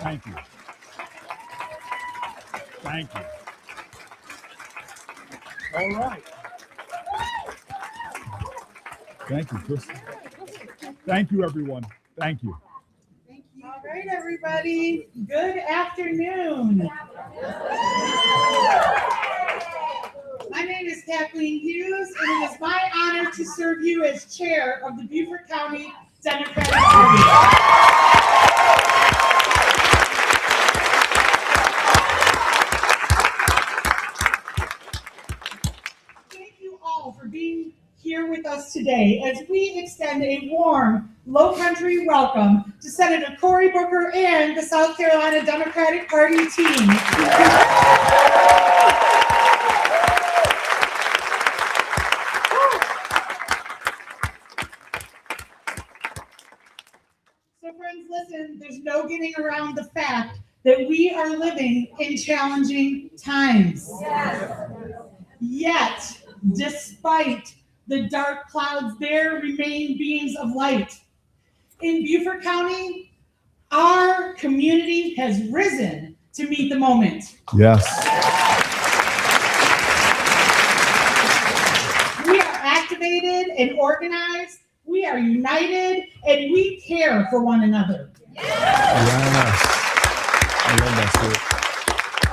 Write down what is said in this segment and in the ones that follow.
Thank you. Thank you. All right. Thank you, Chris. Thank you, everyone. Thank you. All right, everybody. Good afternoon. My name is Kathleen Hughes, and it is my honor to serve you as chair of the Beaufort County Democratic Party. Thank you all for being here with us today as we extend a warm Low Country welcome to Senator Cory Booker and the South Carolina Democratic Party team. So friends, listen, there's no getting around the fact that we are living in challenging times. Yes. Yet, despite the dark clouds, there remain beams of light. In Beaufort County, our community has risen to meet the moment. Yes. We are activated and organized. We are united, and we care for one another. Yes. I love that shit.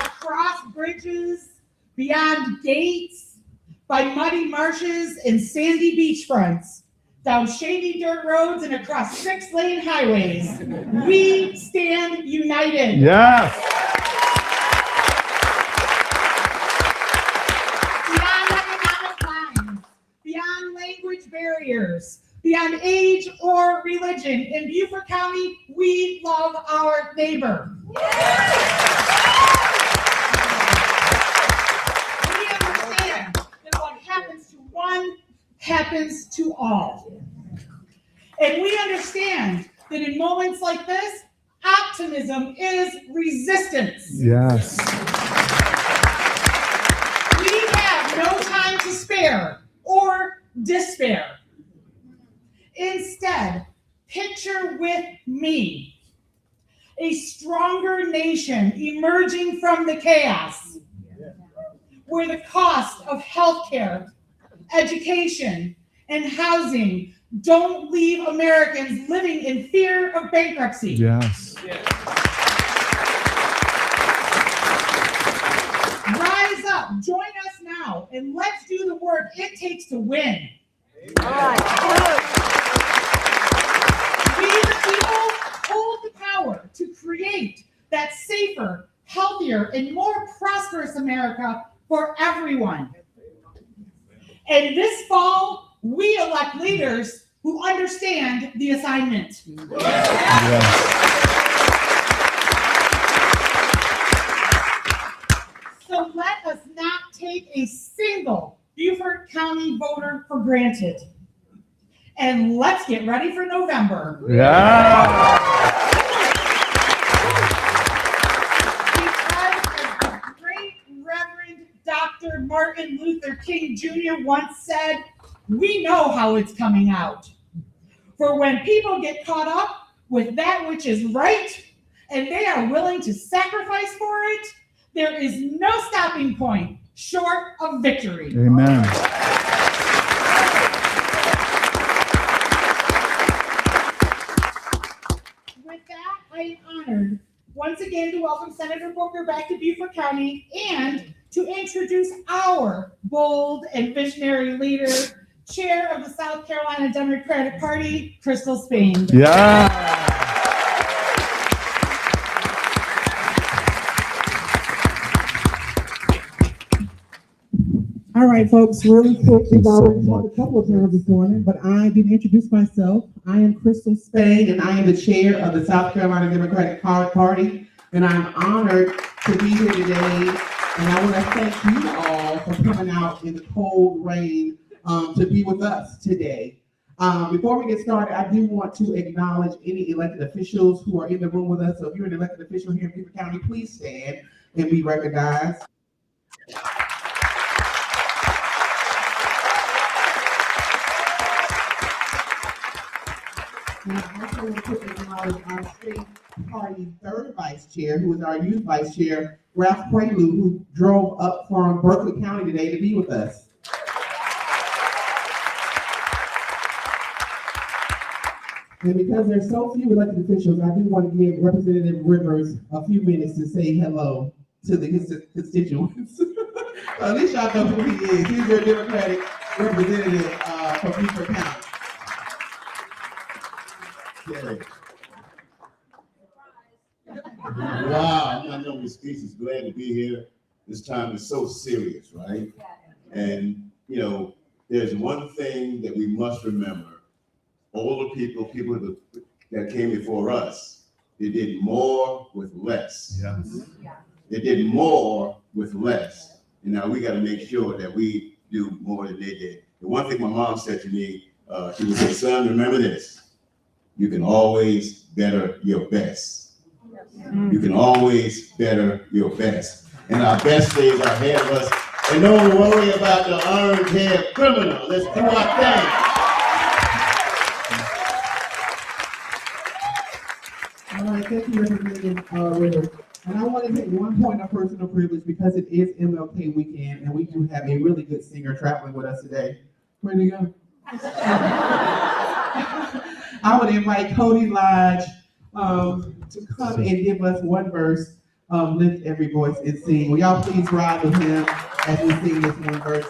Across bridges, beyond gates, by muddy marshes and sandy beachfronts, down shady dirt roads and across 6-lane highways, we stand united. Yes. Beyond economic lines, beyond language barriers, beyond age or religion, in Beaufort County, we love our neighbor. We understand that what happens to one happens to all. And we understand that in moments like this, optimism is resistance. Yes. We have no time to spare or despair. Instead, picture with me a stronger nation emerging from the chaos, where the cost of healthcare, education, and housing don't leave Americans living in fear of bankruptcy. Yes. Rise up, join us now, and let's do the work it takes to win. All right. We, the people, hold the power to create that safer, healthier, and more prosperous America for everyone. And this fall, we elect leaders who understand the assignment. Yes. So let us not take a single Beaufort County voter for granted. And let's get ready for November. Yeah. Because as the great Reverend Dr. Martin Luther King Jr. once said, we know how it's coming out. For when people get caught up with that which is right, and they are willing to sacrifice for it, there is no stopping point short of victory. Amen. With that, I am honored once again to welcome Senator Booker back to Beaufort County and to introduce our bold and visionary leader, Chair of the South Carolina Democratic Party, Crystal Spain. Yeah. All right, folks, really quick, Thank you we've so already much. talked a couple of times this morning, but I didn't introduce myself. I am Crystal Spain, and I am the chair of the South Carolina Democratic Party, and I'm honored to be here today, and I want to thank you all for coming out in the cold rain to be with us today. Before we get started, I do want to acknowledge any elected officials who are in the room with us. So if you're an elected official here in Beaufort County, please stand and be recognized. And I also want to acknowledge our state party third vice chair, who is our youth vice chair, Ralph Prelude, who drove up from Berkeley County today to be with us. And because there's so few elected officials, I do want to give Representative Rivers a few minutes to say hello to his constituents. At least y'all know who he is. He's your Democratic representative from Beaufort County. Okay. Wow, I'm not knowing this speech is glad to be here. This time is so serious, right? And, you know, there's one thing that we must remember. Older people that came before us, they did more with less. Yes. They did more with less. And now we got to make sure that we do more than they did. The one thing my mom said to me, she would say, son, remember this. You can always better your best. You can always better your best. And our best days are ahead of us. And don't worry about the orange-haired criminal. Let's do our thing. All right, thank you, Representative Rivers. And I want to take one point of personal privilege because it is MLK weekend and we do have a really good singer traveling with us today. Where'd he go? I would invite Cody Lodge to come and give us one verse, Lift Every Voice and Sing. Will y'all please ride with him as we sing this one verse?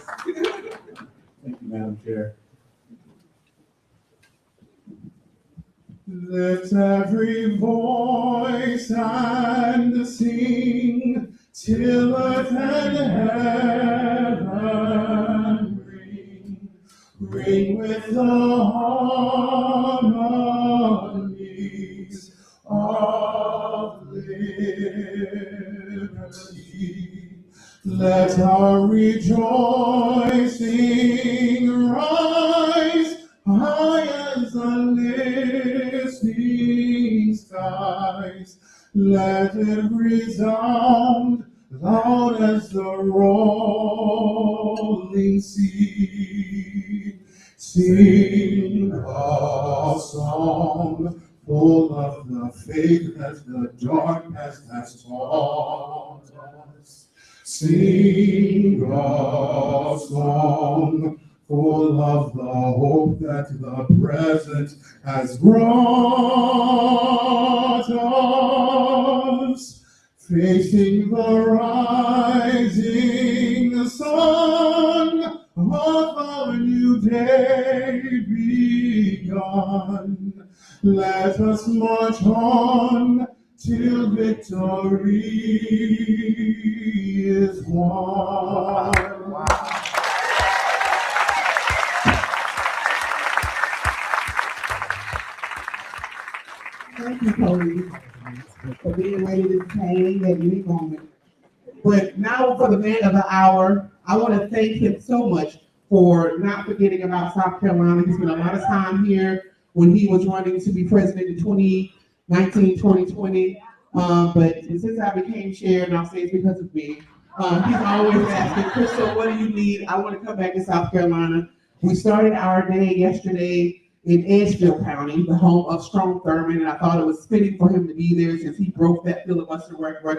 Thank you, Madam Chair. Lift every voice and sing till earth and heaven ring with the harmonies of liberty. Let our rejoicing rise high as the listening skies. Let it resound loud as the rolling sea. Sing a song full of the faith that the dark past has taught us. Sing a song full of the hope that the present has brought us, facing the rising sun of our new day begun. Let us march on till victory is won. Thank you, Cody, for being ready to sing at any moment. But now for the man of the hour, I want to thank him so much for not forgetting about South Carolina. He spent a lot of time here when he was running to be president in 2019, 2020. But since I became chair, and I'll say it's because of me, he's always asking, Crystal, what do you need? I want to come back to South Carolina. We started our day yesterday in Edgefield County, the home of Strom Thurmond, and I thought it was fitting for him to be there since he broke that filibuster record.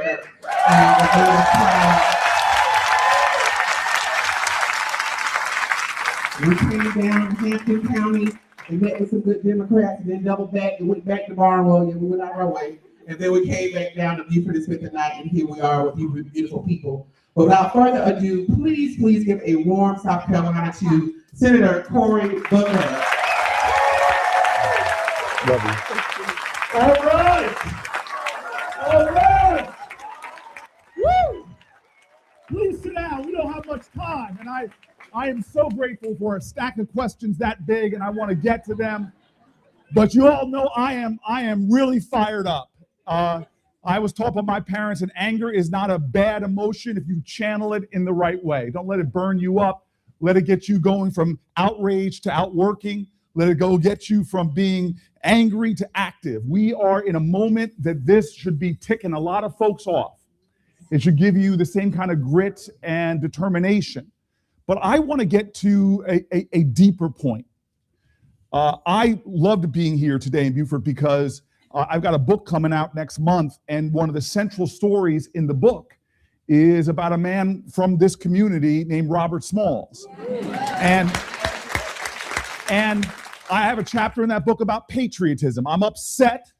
We came down to Hampton County and met with some good Democrats, and then doubled back and went back to Barnwell, and we went our way. And then we came back down to Beaufort and spent the night, and here we are with you beautiful people. But without further ado, please give a warm South Carolina to Senator Cory Booker. Love you. All right. Woo! Please sit down. We don't have much time, and I am so grateful for a stack of questions that big, and I want to get to them. But you all know I am really fired up. I was taught by my parents, and anger is not a bad emotion if you channel it in the right way. Don't let it burn you up. Let it get you going from outrage to outworking. Let it go get you from being angry to active. We are in a moment that this should be ticking a lot of folks off. It should give you the same kind of grit and determination. But I want to get to a deeper point. I loved being here today in Beaufort because I've got a book coming out next month, and one of the central stories in the book is about a man from this community named Robert Smalls. And I have a chapter in that book about patriotism. I'm upset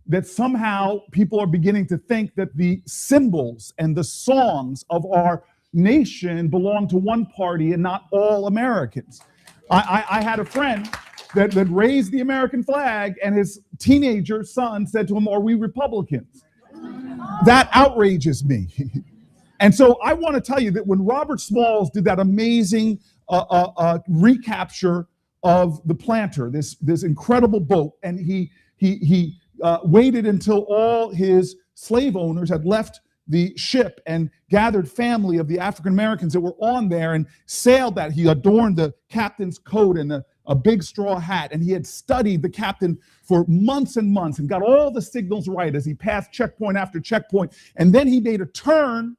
that somehow people are beginning to think that the symbols and the songs of our nation belong to one party and not all Americans. I had a friend that raised the American flag, and his teenager son said to him, "Are we Republicans?" That outrages me. And so I want to tell you that when Robert Smalls did that amazing recapture of the Planter, this incredible boat, and he waited until all his slave owners had left the ship and gathered family of the African Americans that were on there and sailed that. He adorned the captain's coat and a big straw hat, and he had studied the captain for months and months and got all the signals right as he passed checkpoint after checkpoint. And then he made a turn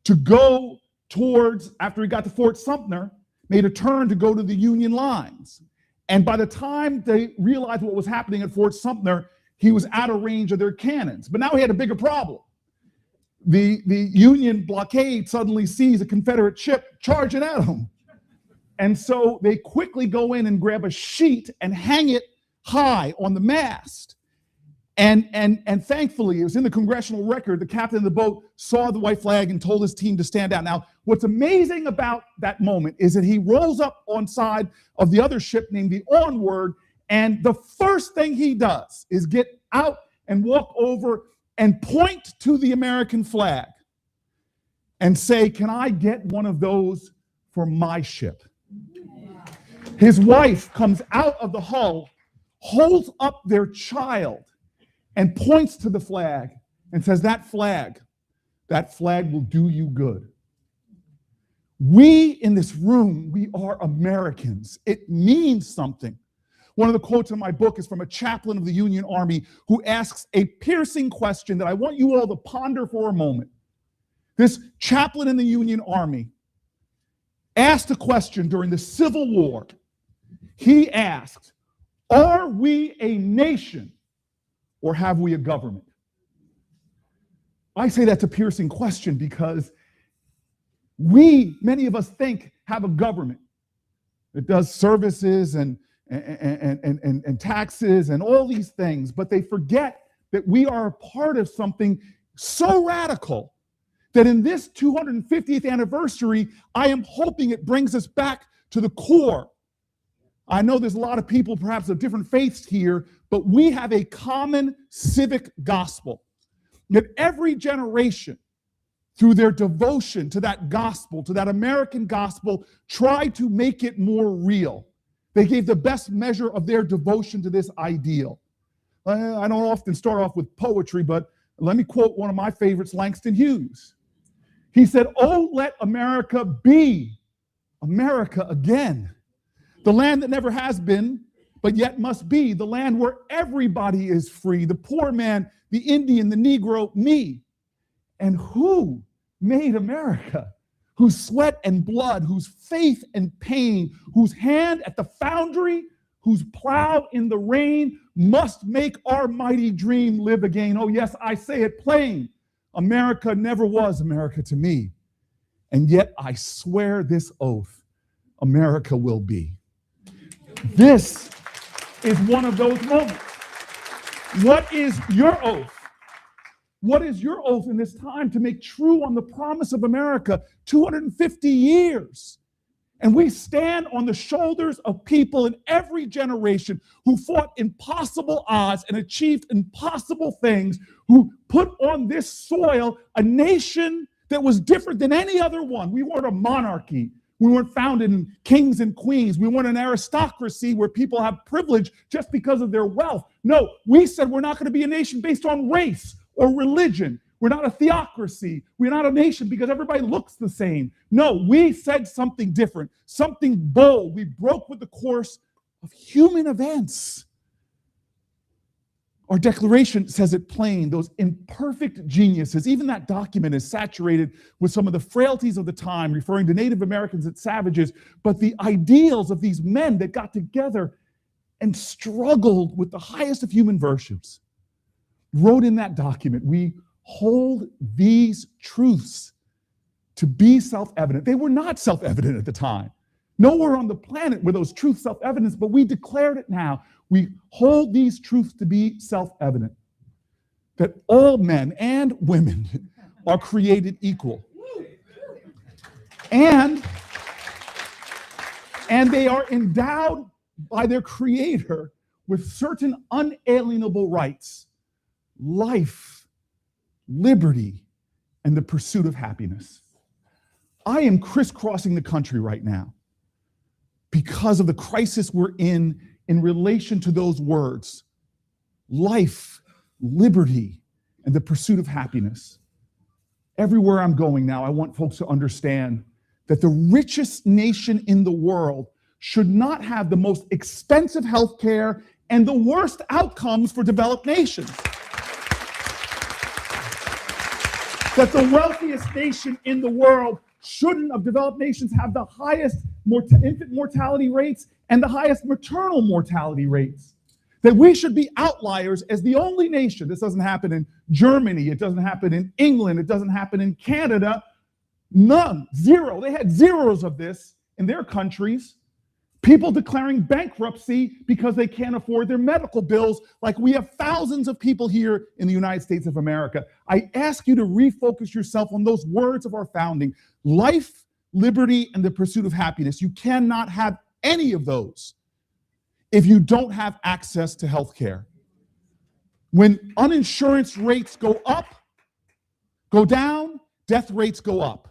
to go towards, after he got to Fort Sumter, made a turn to go to the Union lines. And by the time they realized what was happening at Fort Sumter, he was out of range of their cannons. But now he had a bigger problem. The Union blockade suddenly sees a Confederate ship charging at him. And so they quickly go in and grab a sheet and hang it high on the mast. And thankfully, it was in the congressional record, the captain of the boat saw the white flag and told his team to stand out. Now, what's amazing about that moment is that he rolls up on side of the other ship named the Onward, and the first thing he does is get out and walk over and point to the American flag and say, "Can I get one of those for my ship?" His wife comes out of the hull, holds up their child, and points to the flag and says, that flag will do you good. We in this room, we are Americans. It means something. One of the quotes in my book is from a chaplain of the Union Army who asks a piercing question that I want you all to ponder for a moment. This chaplain in the Union Army asked a question during the Civil War. He asked, "Are we a nation or have we a government?" I say that's a piercing question because many of us think, have a government that does services and taxes and all these things, but they forget that we are a part of something so radical that in this 250th anniversary, I am hoping it brings us back to the core. I know there's a lot of people perhaps of different faiths here, but we have a common civic gospel that every generation, through their devotion to that gospel, to that American gospel, tried to make it more real. They gave the best measure of their devotion to this ideal. I don't often start off with poetry, but let me quote one of my favorites, Langston Hughes. He said, "Oh, let America be America again. The land that never has been, but yet must be. The land where everybody is free. The poor man, the Indian, the Negro, me. And who made America? Whose sweat and blood, whose faith and pain, whose hand at the foundry, whose plow in the rain must make our mighty dream live again. Oh yes, I say it plain. America never was America to me. And yet I swear this oath, America will be." This is one of those moments. What is your oath? What is your oath in this time to make true on the promise of America 250 years? And we stand on the shoulders of people in every generation who fought impossible odds and achieved impossible things, who put on this soil a nation that was different than any other one. We weren't a monarchy. We weren't founded in kings and queens. We weren't an aristocracy where people have privilege just because of their wealth. No, we said we're not going to be a nation based on race or religion. We're not a theocracy. We're not a nation because everybody looks the same. No, we said something different, something bold. We broke with the course of human events. Our declaration says it plain, those imperfect geniuses, even that document is saturated with some of the frailties of the time, referring to Native Americans as savages, but the ideals of these men that got together and struggled with the highest of human virtues, wrote in that document, we hold these truths to be self-evident. They were not self-evident at the time. Nowhere on the planet were those truths self-evident, but we declared it now. We hold these truths to be self-evident, that all men and women are created equal. And they are endowed by their Creator with certain unalienable rights: life, liberty, and the pursuit of happiness. I am crisscrossing the country right now because of the crisis we're in relation to those words: life, liberty, and the pursuit of happiness. Everywhere I'm going now, I want folks to understand that the richest nation in the world should not have the most expensive health care and the worst outcomes for developed nations. That the wealthiest nation in the world shouldn't, of developed nations, have the highest infant mortality rates and the highest maternal mortality rates. That we should be outliers as the only nation. This doesn't happen in Germany, it doesn't happen in England, it doesn't happen in Canada. None, zero. They had zeros of this in their countries. People declaring bankruptcy because they can't afford their medical bills, like we have thousands of people here in the United States of America. I ask you to refocus yourself on those words of our founding: life, liberty, and the pursuit of happiness. You cannot have any of those if you don't have access to health care. When uninsurance rates go up, go down, death rates go up.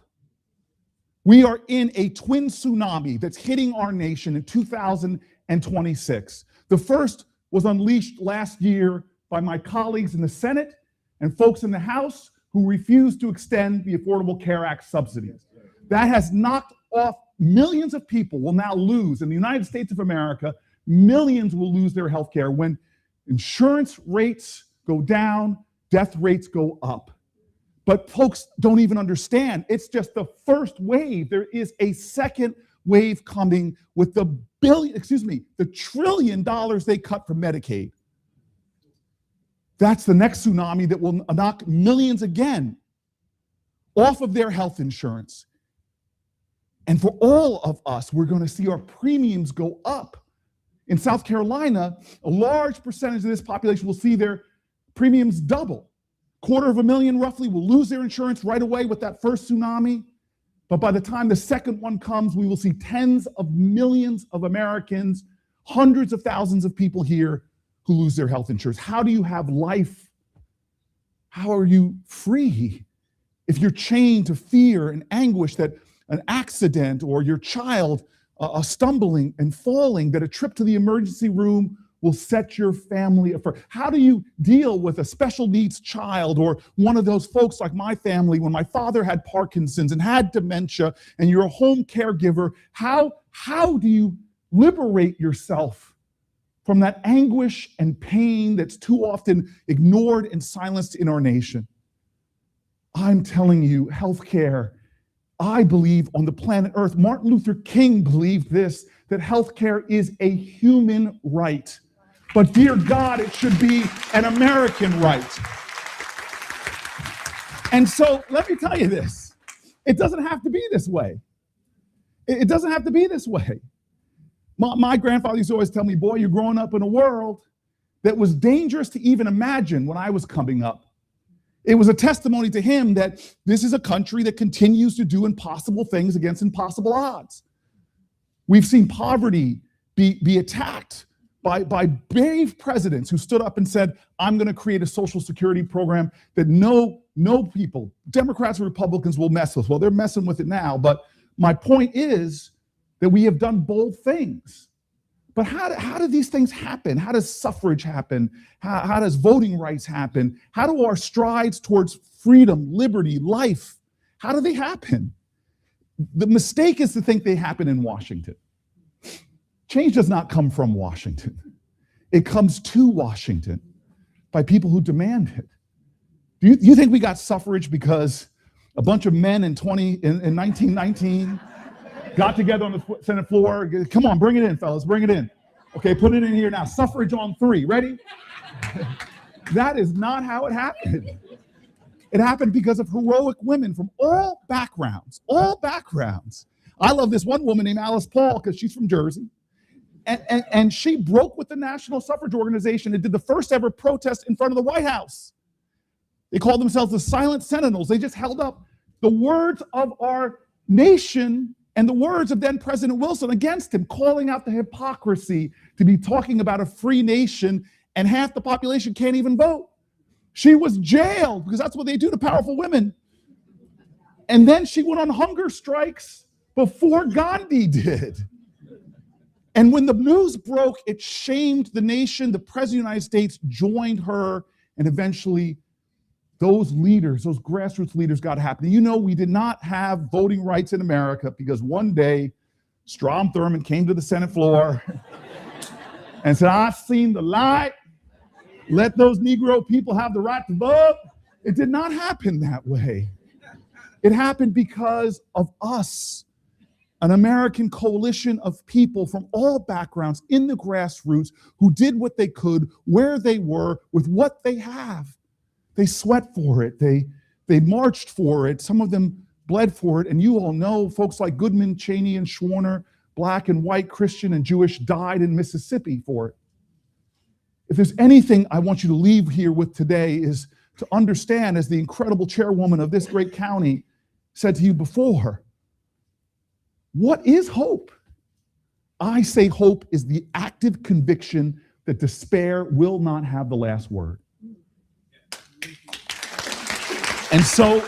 We are in a twin tsunami that's hitting our nation in 2026. The first was unleashed last year by my colleagues in the Senate and folks in the House who refused to extend the Affordable Care Act subsidies. That has knocked off millions of people will now lose, in the United States of America, millions will lose their health care. When insurance rates go down, death rates go up. But folks don't even understand. It's just the first wave. There is a second wave coming with the $1 trillion they cut from Medicaid. That's the next tsunami that will knock millions again off of their health insurance. And for all of us, we're going to see our premiums go up. In South Carolina, a large percentage of this population will see their premiums double. 250,000 roughly will lose their insurance right away with that first tsunami. But by the time the second one comes, we will see tens of millions of Americans, hundreds of thousands of people here who lose their health insurance. How do you have life? How are you free if you're chained to fear and anguish that an accident or your child stumbling and falling, that a trip to the emergency room will set your family afire? How do you deal with a special needs child or one of those folks like my family when my father had Parkinson's and had dementia and you're a home caregiver? How do you liberate yourself from that anguish and pain that's too often ignored and silenced in our nation? I'm telling you, healthcare, I believe on the planet Earth, Martin Luther King believed this, that healthcare is a human right. But dear God, it should be an American right. And so let me tell you this. It doesn't have to be this way. It doesn't have to be this way. My grandfather used to always tell me, boy, you're growing up in a world that was dangerous to even imagine when I was coming up. It was a testimony to him that this is a country that continues to do impossible things against impossible odds. We've seen poverty be attacked by brave presidents who stood up and said, I'm going to create a social security program that no people, Democrats or Republicans, will mess with. Well, they're messing with it now, but my point is that we have done bold things. But how do these things happen? How does suffrage happen? How does voting rights happen? How do our strides towards freedom, liberty, life, how do they happen? The mistake is to think they happen in Washington. Change does not come from Washington. It comes to Washington by people who demand it. Do you think we got suffrage because a bunch of men in 1919 got together on the Senate floor? Come on, bring it in, fellas, bring it in. Okay, put it in here now. Suffrage on 3. Ready? That is not how it happened. It happened because of heroic women from all backgrounds, all backgrounds. I love this one woman named Alice Paul because she's from Jersey. And she broke with the National Suffrage Organization and did the first ever protest in front of the White House. They called themselves the Silent Sentinels. They just held up the words of our nation and the words of then President Wilson against him, calling out the hypocrisy to be talking about a free nation and half the population can't even vote. She was jailed because that's what they do to powerful women. And then she went on hunger strikes before Gandhi did. And when the news broke, it shamed the nation. The President of the United States joined her, and eventually those leaders, those grassroots leaders got happening. You know, we did not have voting rights in America because one day Strom Thurmond came to the Senate floor and said, I've seen the light. Let those Negro people have the right to vote. It did not happen that way. It happened because of us, an American coalition of people from all backgrounds in the grassroots who did what they could, where they were, with what they have. They sweat for it. They marched for it. Some of them bled for it. And you all know folks like Goodman, Cheney, and Schwerner, black and white, Christian and Jewish, died in Mississippi for it. If there's anything I want you to leave here with today is to understand, as the incredible chairwoman of this great county said to you before, what is hope? I say hope is the active conviction that despair will not have the last word. And so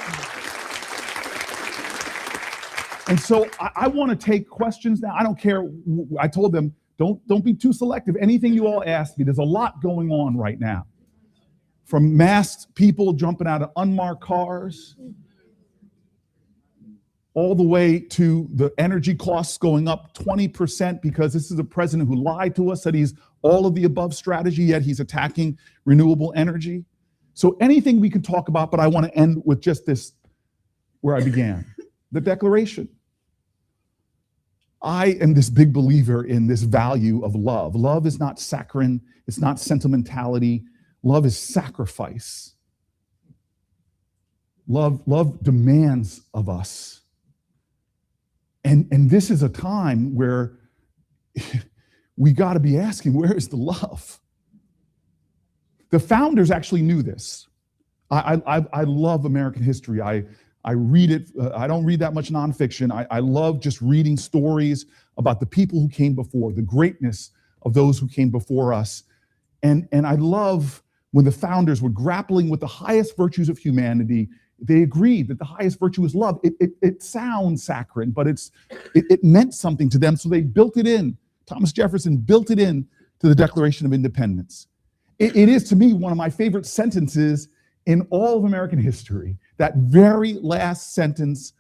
I want to take questions now. I don't care. I told them, don't be too selective. Anything you all ask me, there's a lot going on right now. From masked people jumping out of unmarked cars, all the way to the energy costs going up 20% because this is a president who lied to us, said he's all of the above strategy, yet he's attacking renewable energy. So anything we can talk about, but I want to end with just this, where I began, the Declaration. I am this big believer in this value of love. Love is not saccharine. It's not sentimentality. Love is sacrifice. Love demands of us. And this is a time where we got to be asking, where is the love? The founders actually knew this. I love American history. I read it. I don't read that much nonfiction. I love just reading stories about the people who came before, the greatness of those who came before us. And I love when the founders were grappling with the highest virtues of humanity, they agreed that the highest virtue is love. It sounds saccharine, but it meant something to them, so they built it in. Thomas Jefferson built it in to the Declaration of Independence. It is, to me, one of my favorite sentences in all of American history, that very last sentence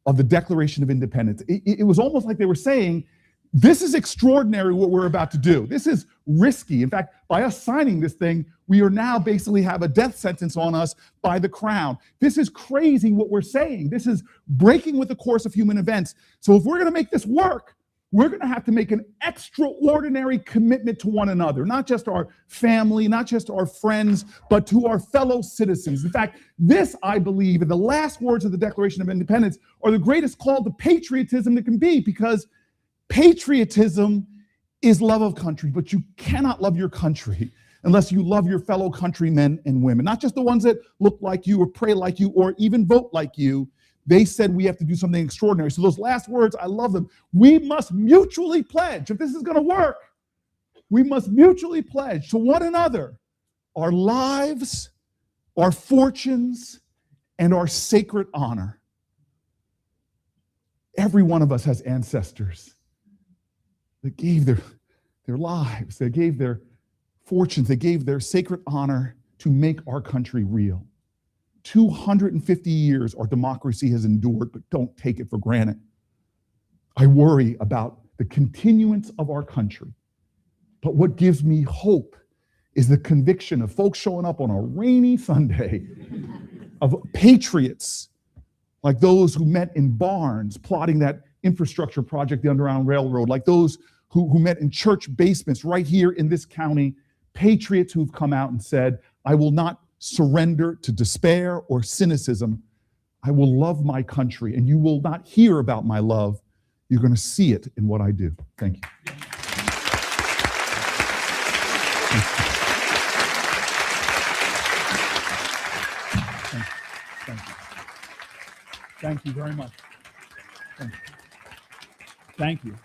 of the Declaration of Independence. It was almost like they were saying, this is extraordinary what we're about to do. This is risky. In fact, by us signing this thing, we are now basically have a death sentence on us by the crown. This is crazy what we're saying. This is breaking with the course of human events. So if we're going to make this work, we're going to have to make an extraordinary commitment to one another, not just our family, not just our friends, but to our fellow citizens. In fact, this, I believe, and the last words of the Declaration of Independence are the greatest call to patriotism that can be, because patriotism is love of country, but you cannot love your country unless you love your fellow countrymen and women, not just the ones that look like you or pray like you or even vote like you. They said we have to do something extraordinary. So those last words, I love them. We must mutually pledge, if this is going to work, we must mutually pledge to one another our lives, our fortunes, and our sacred honor. Every one of us has ancestors that gave their lives, they gave their fortunes, they gave their sacred honor to make our country real. 250 years our democracy has endured, but don't take it for granted. I worry about the continuance of our country. But what gives me hope is the conviction of folks showing up on a rainy Sunday, of patriots like those who met in barns plotting that infrastructure project, the Underground Railroad, like those who met in church basements right here in this county, patriots who've come out and said, I will not surrender to despair or cynicism. I will love my country, and you will not hear about my love. You're going to see it in what I do. Thank you. Thank you very much. Thank you.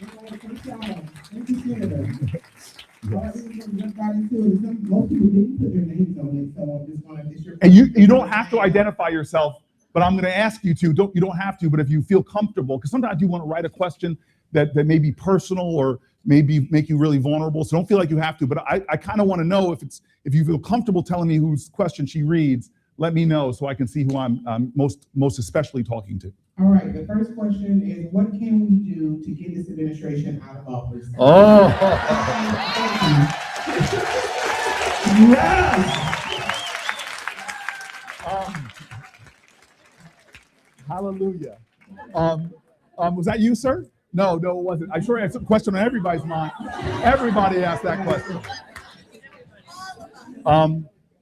Thank you, Senator. Most people didn't put their names on it, so I just want to make sure. And you don't have to identify yourself, but I'm going to ask you to. You don't have to, but if you feel comfortable, because sometimes you want to write a question that may be personal or maybe make you really vulnerable. So don't feel like you have to. But I kind of want to know if you feel comfortable telling me whose question she reads. Let me know so I can see who I'm most especially talking to. All right, the first question is, what can we do to get this administration out of office? Oh, yes. Hallelujah. Was that you, sir? No, it wasn't. I'm sure it's a question on everybody's mind. Everybody asked that question.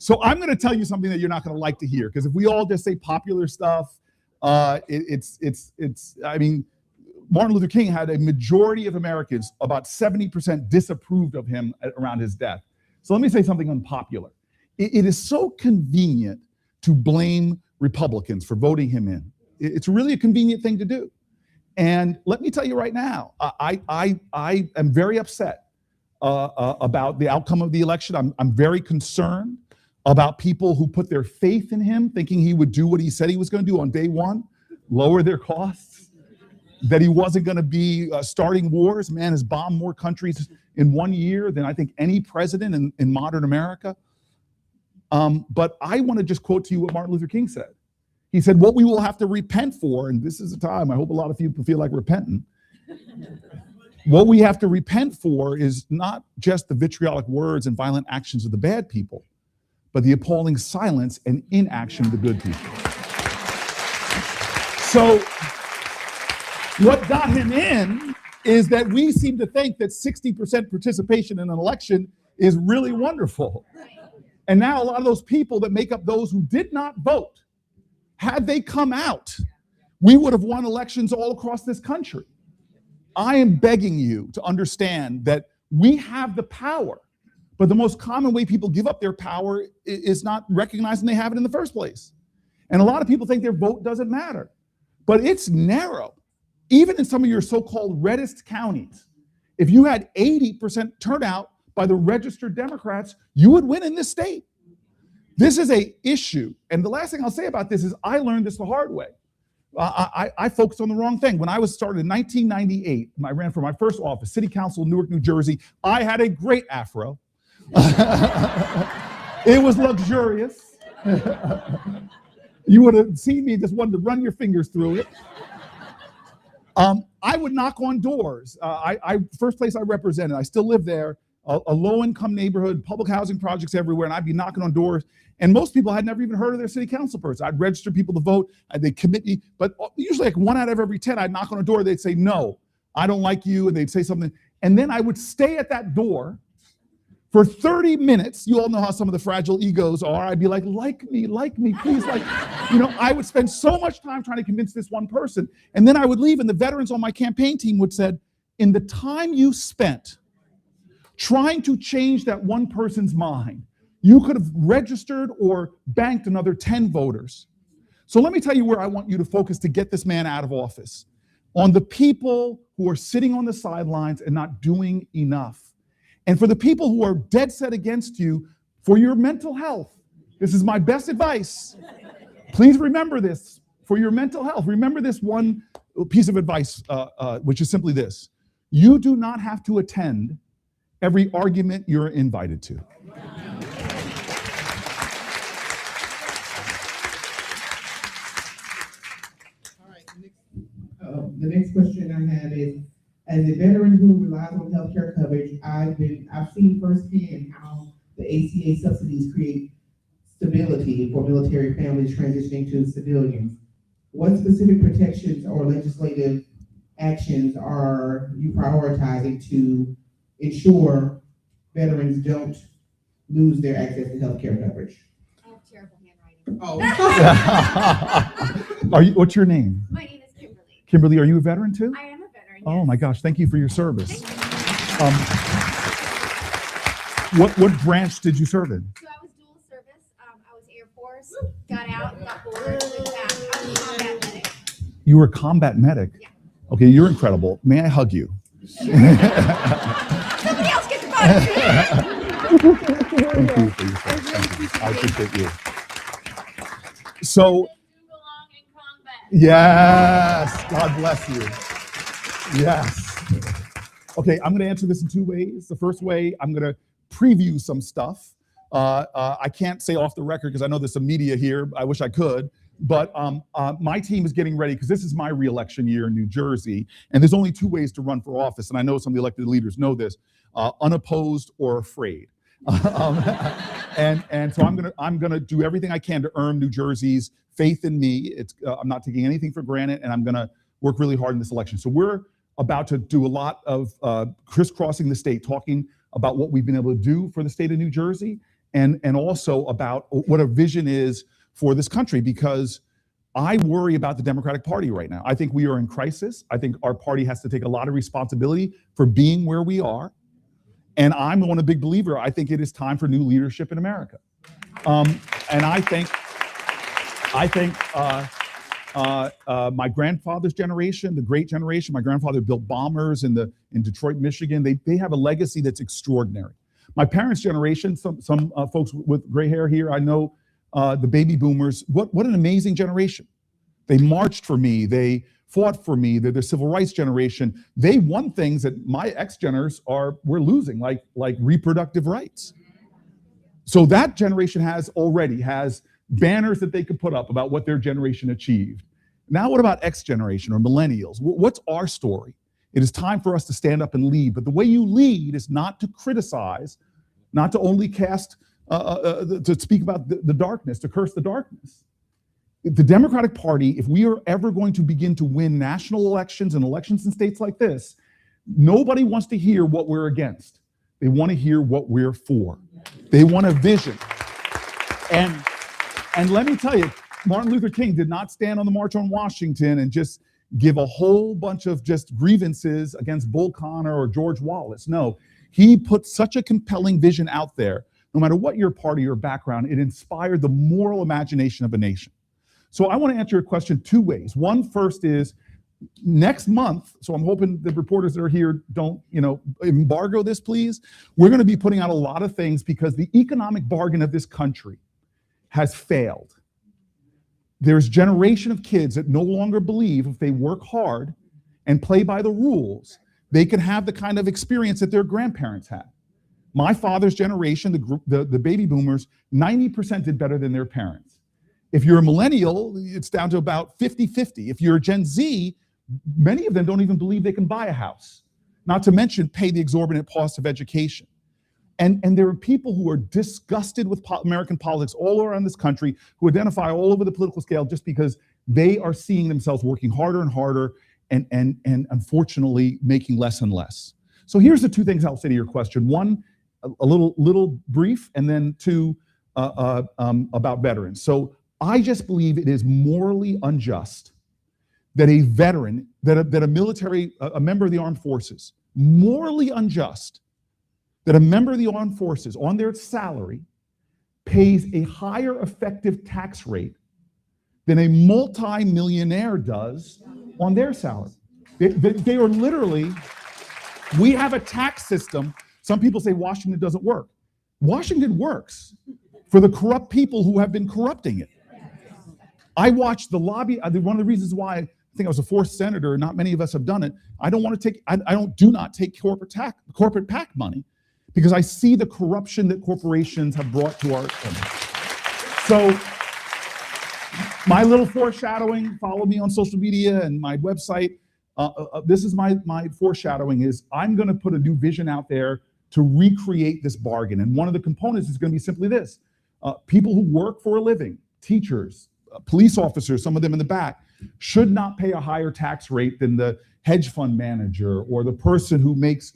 So I'm going to tell you something that you're not going to like to hear, because if we all just say popular stuff, I mean, Martin Luther King had a majority of Americans, about 70%, disapproved of him around his death. So let me say something unpopular. It is so convenient to blame Republicans for voting him in. It's really a convenient thing to do. And let me tell you right now, I am very upset about the outcome of the election. I'm very concerned about people who put their faith in him, thinking he would do what he said he was going to do on day one, lower their costs, that he wasn't going to be starting wars. Man has bombed more countries in 1 year than I think any president in modern America. But I want to just quote to you what Martin Luther King said. He said, what we will have to repent for, and this is a time I hope a lot of people feel like repenting, what we have to repent for is not just the vitriolic words and violent actions of the bad people, but the appalling silence and inaction of the good people. So what got him in is that we seem to think that 60% participation in an election is really wonderful. And now a lot of those people that make up those who did not vote, had they come out, we would have won elections all across this country. I am begging you to understand that we have the power, but the most common way people give up their power is not recognizing they have it in the first place. And a lot of people think their vote doesn't matter, but it's narrow. Even in some of your so-called reddest counties, if you had 80% turnout by the registered Democrats, you would win in this state. This is an issue. And the last thing I'll say about this is I learned this the hard way. I focused on the wrong thing. When I was started in 1998, I ran for my first office, City Council of Newark, New Jersey. I had a great afro. It was luxurious. You would have seen me, just wanted to run your fingers through it. I would knock on doors. First place I represented, I still live there, a low-income neighborhood, public housing projects everywhere, and I'd be knocking on doors. And most people had never even heard of their city council person. I'd register people to vote, they'd commit me, but usually like 1 out of every 10, I'd knock on a door, they'd say, no, I don't like you, and they'd say something. And then I would stay at that door for 30 minutes. You all know how some of the fragile egos are. I'd be like me, please, I would spend so much time trying to convince this one person. And then I would leave, and the veterans on my campaign team would say, in the time you spent trying to change that one person's mind, you could have registered or banked another 10 voters. So let me tell you where I want you to focus to get this man out of office. On the people who are sitting on the sidelines and not doing enough. And for the people who are dead set against you, for your mental health, this is my best advice. Please remember this. For your mental health, remember this one piece of advice, which is simply this. You do not have to attend every argument you're invited to. The next question I have is, as a veteran who relies on healthcare coverage, I've seen firsthand how the ACA subsidies create stability for military families transitioning to civilians. What specific protections or legislative actions are you prioritizing to ensure veterans don't lose their access to health care coverage? I have terrible handwriting. Oh. What's your name? My name is Kimberly. Kimberly, are you a veteran too? I am a veteran. Oh yes. my gosh, thank you for your service. Thank you. What branch did you serve in? So I was dual service. I was Air Force, got out, got bored, went back. I was a combat medic. You were a combat medic? Yeah. Okay, you're incredible. May I hug you? Somebody else get the bug. Thank you for your service. Thank you. I appreciate you. So, You belong in combat. yes, God bless you. Yes. Okay, I'm going to answer this in two ways. The first way, I'm going to preview some stuff. I can't say off the record because I know there's some media here. I wish I could. But my team is getting ready because this is my re-election year in New Jersey, and there's only two ways to run for office. And I know some of the elected leaders know this: unopposed or afraid. And so I'm gonna do everything I can to earn New Jersey's faith in me. I'm not taking anything for granted, and I'm gonna work really hard in this election. So we're about to do a lot of crisscrossing the state, talking about what we've been able to do for the state of New Jersey, and also about what a vision is for this country, because I worry about the Democratic Party right now. I think we are in crisis. I think our party has to take a lot of responsibility for being where we are. And I'm a big believer. I think it is time for new leadership in America. And I think my grandfather's generation, the great generation, my grandfather built bombers in Detroit, Michigan. They have a legacy that's extraordinary. My parents' generation, some folks with gray hair here, I know the baby boomers, what an amazing generation. They marched for me, they fought for me, they're the civil rights generation. They won things that my ex-geners we're losing, like reproductive rights. So that generation has banners that they could put up about what their generation achieved. Now what about X generation or millennials? What's our story? It is time for us to stand up and lead, but the way you lead is not to criticize, not to only cast, to speak about the darkness, to curse the darkness. The Democratic Party, if we are ever going to begin to win national elections and elections in states like this, nobody wants to hear what we're against. They want to hear what we're for. They want a vision. And let me tell you, Martin Luther King did not stand on the March on Washington and just give a whole bunch of just grievances against Bull Connor or George Wallace. No, he put such a compelling vision out there. No matter what your party or background, it inspired the moral imagination of a nation. So I want to answer your question two ways. One, first is next month, so I'm hoping the reporters that are here don't, embargo this, please. We're going to be putting out a lot of things because the economic bargain of this country has failed. There's a generation of kids that no longer believe if they work hard and play by the rules, they can have the kind of experience that their grandparents had. My father's generation, the baby boomers, 90% did better than their parents. If you're a millennial, it's down to about 50-50. If you're a Gen Z, many of them don't even believe they can buy a house, not to mention pay the exorbitant cost of education. And there are people who are disgusted with American politics all around this country, who identify all over the political scale just because they are seeing themselves working harder and harder and unfortunately making less and less. So here's the two things I'll say to your question. One, a little brief, and then two, about veterans. So I just believe it is morally unjust that a veteran, that a member of the armed forces, morally unjust that a member of the armed forces on their salary pays a higher effective tax rate than a multi-millionaire does on their salary. They are literally, we have a tax system. Some people say Washington doesn't work. Washington works for the corrupt people who have been corrupting it. I watched the lobby. One of the reasons why I think I was a fourth senator, not many of us have done it. I do not take corporate PAC money because I see the corruption that corporations have brought to our country. So my little foreshadowing, follow me on social media and my website. This is my foreshadowing is I'm going to put a new vision out there to recreate this bargain. And one of the components is going to be simply this. People who work for a living, teachers, police officers, some of them in the back, should not pay a higher tax rate than the hedge fund manager or the person who makes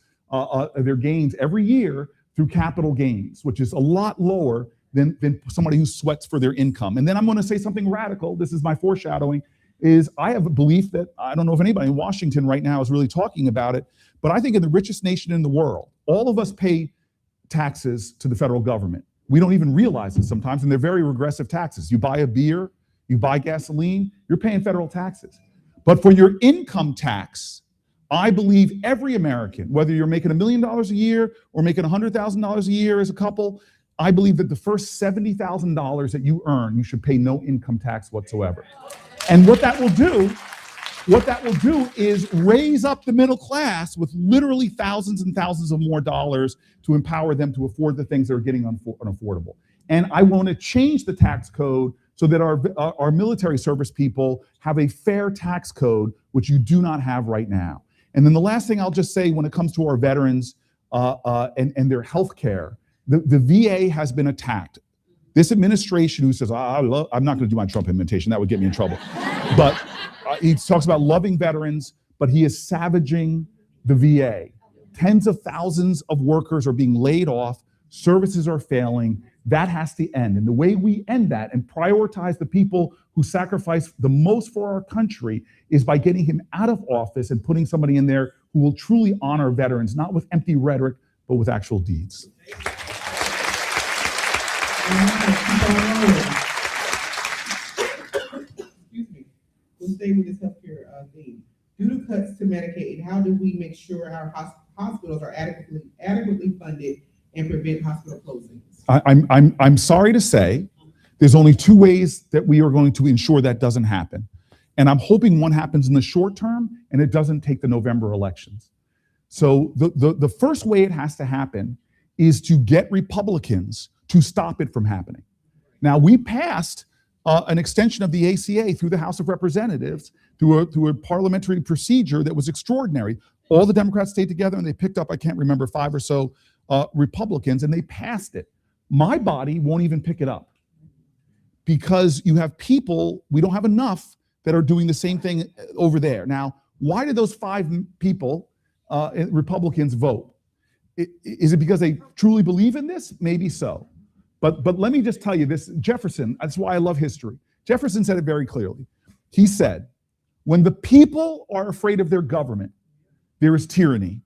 their gains every year through capital gains, which is a lot lower than somebody who sweats for their income. And then I'm going to say something radical. This is my foreshadowing, is I have a belief that, I don't know if anybody in Washington right now is really talking about it, but I think in the richest nation in the world, all of us pay taxes to the federal government. We don't even realize it sometimes, and they're very regressive taxes. You buy a beer, you buy gasoline, you're paying federal taxes. But for your income tax, I believe every American, whether you're making $1 million a year or making $100,000 a year as a couple, I believe that the first $70,000 that you earn, you should pay no income tax whatsoever. And what that will do is raise up the middle class with literally thousands and thousands of more dollars to empower them to afford the things that are getting unaffordable. And I want to change the tax code so that our military service people have a fair tax code, which you do not have right now. And then the last thing I'll just say when it comes to our veterans and their health care, the VA has been attacked. This administration who says, I'm not going to do my Trump imitation, that would get me in trouble. But he talks about loving veterans, but he is savaging the VA. Tens of thousands of workers are being laid off. Services are failing. That has to end. And the way we end that and prioritize the people who sacrifice the most for our country is by getting him out of office and putting somebody in there who will truly honor veterans, not with empty rhetoric, but with actual deeds. Excuse me. We'll stay with this healthcare theme. Due to cuts to Medicaid, how do we make sure our hospitals are adequately funded and prevent hospital closings? I'm sorry to say, there's only two ways that we are going to ensure that doesn't happen. And I'm hoping one happens in the short term and it doesn't take the November elections. So the first way it has to happen is to get Republicans to stop it from happening. Now, we passed an extension of the ACA through the House of Representatives through a parliamentary procedure that was extraordinary. All the Democrats stayed together and they picked up, I can't remember, 5 or so Republicans, and they passed it. My body won't even pick it up because you have people, we don't have enough that are doing the same thing over there. Now, why did those 5 people, Republicans, vote? Is it because they truly believe in this? Maybe so. But let me just tell you this, Jefferson, that's why I love history. Jefferson said it very clearly. He said, when the people are afraid of their government, there is tyranny.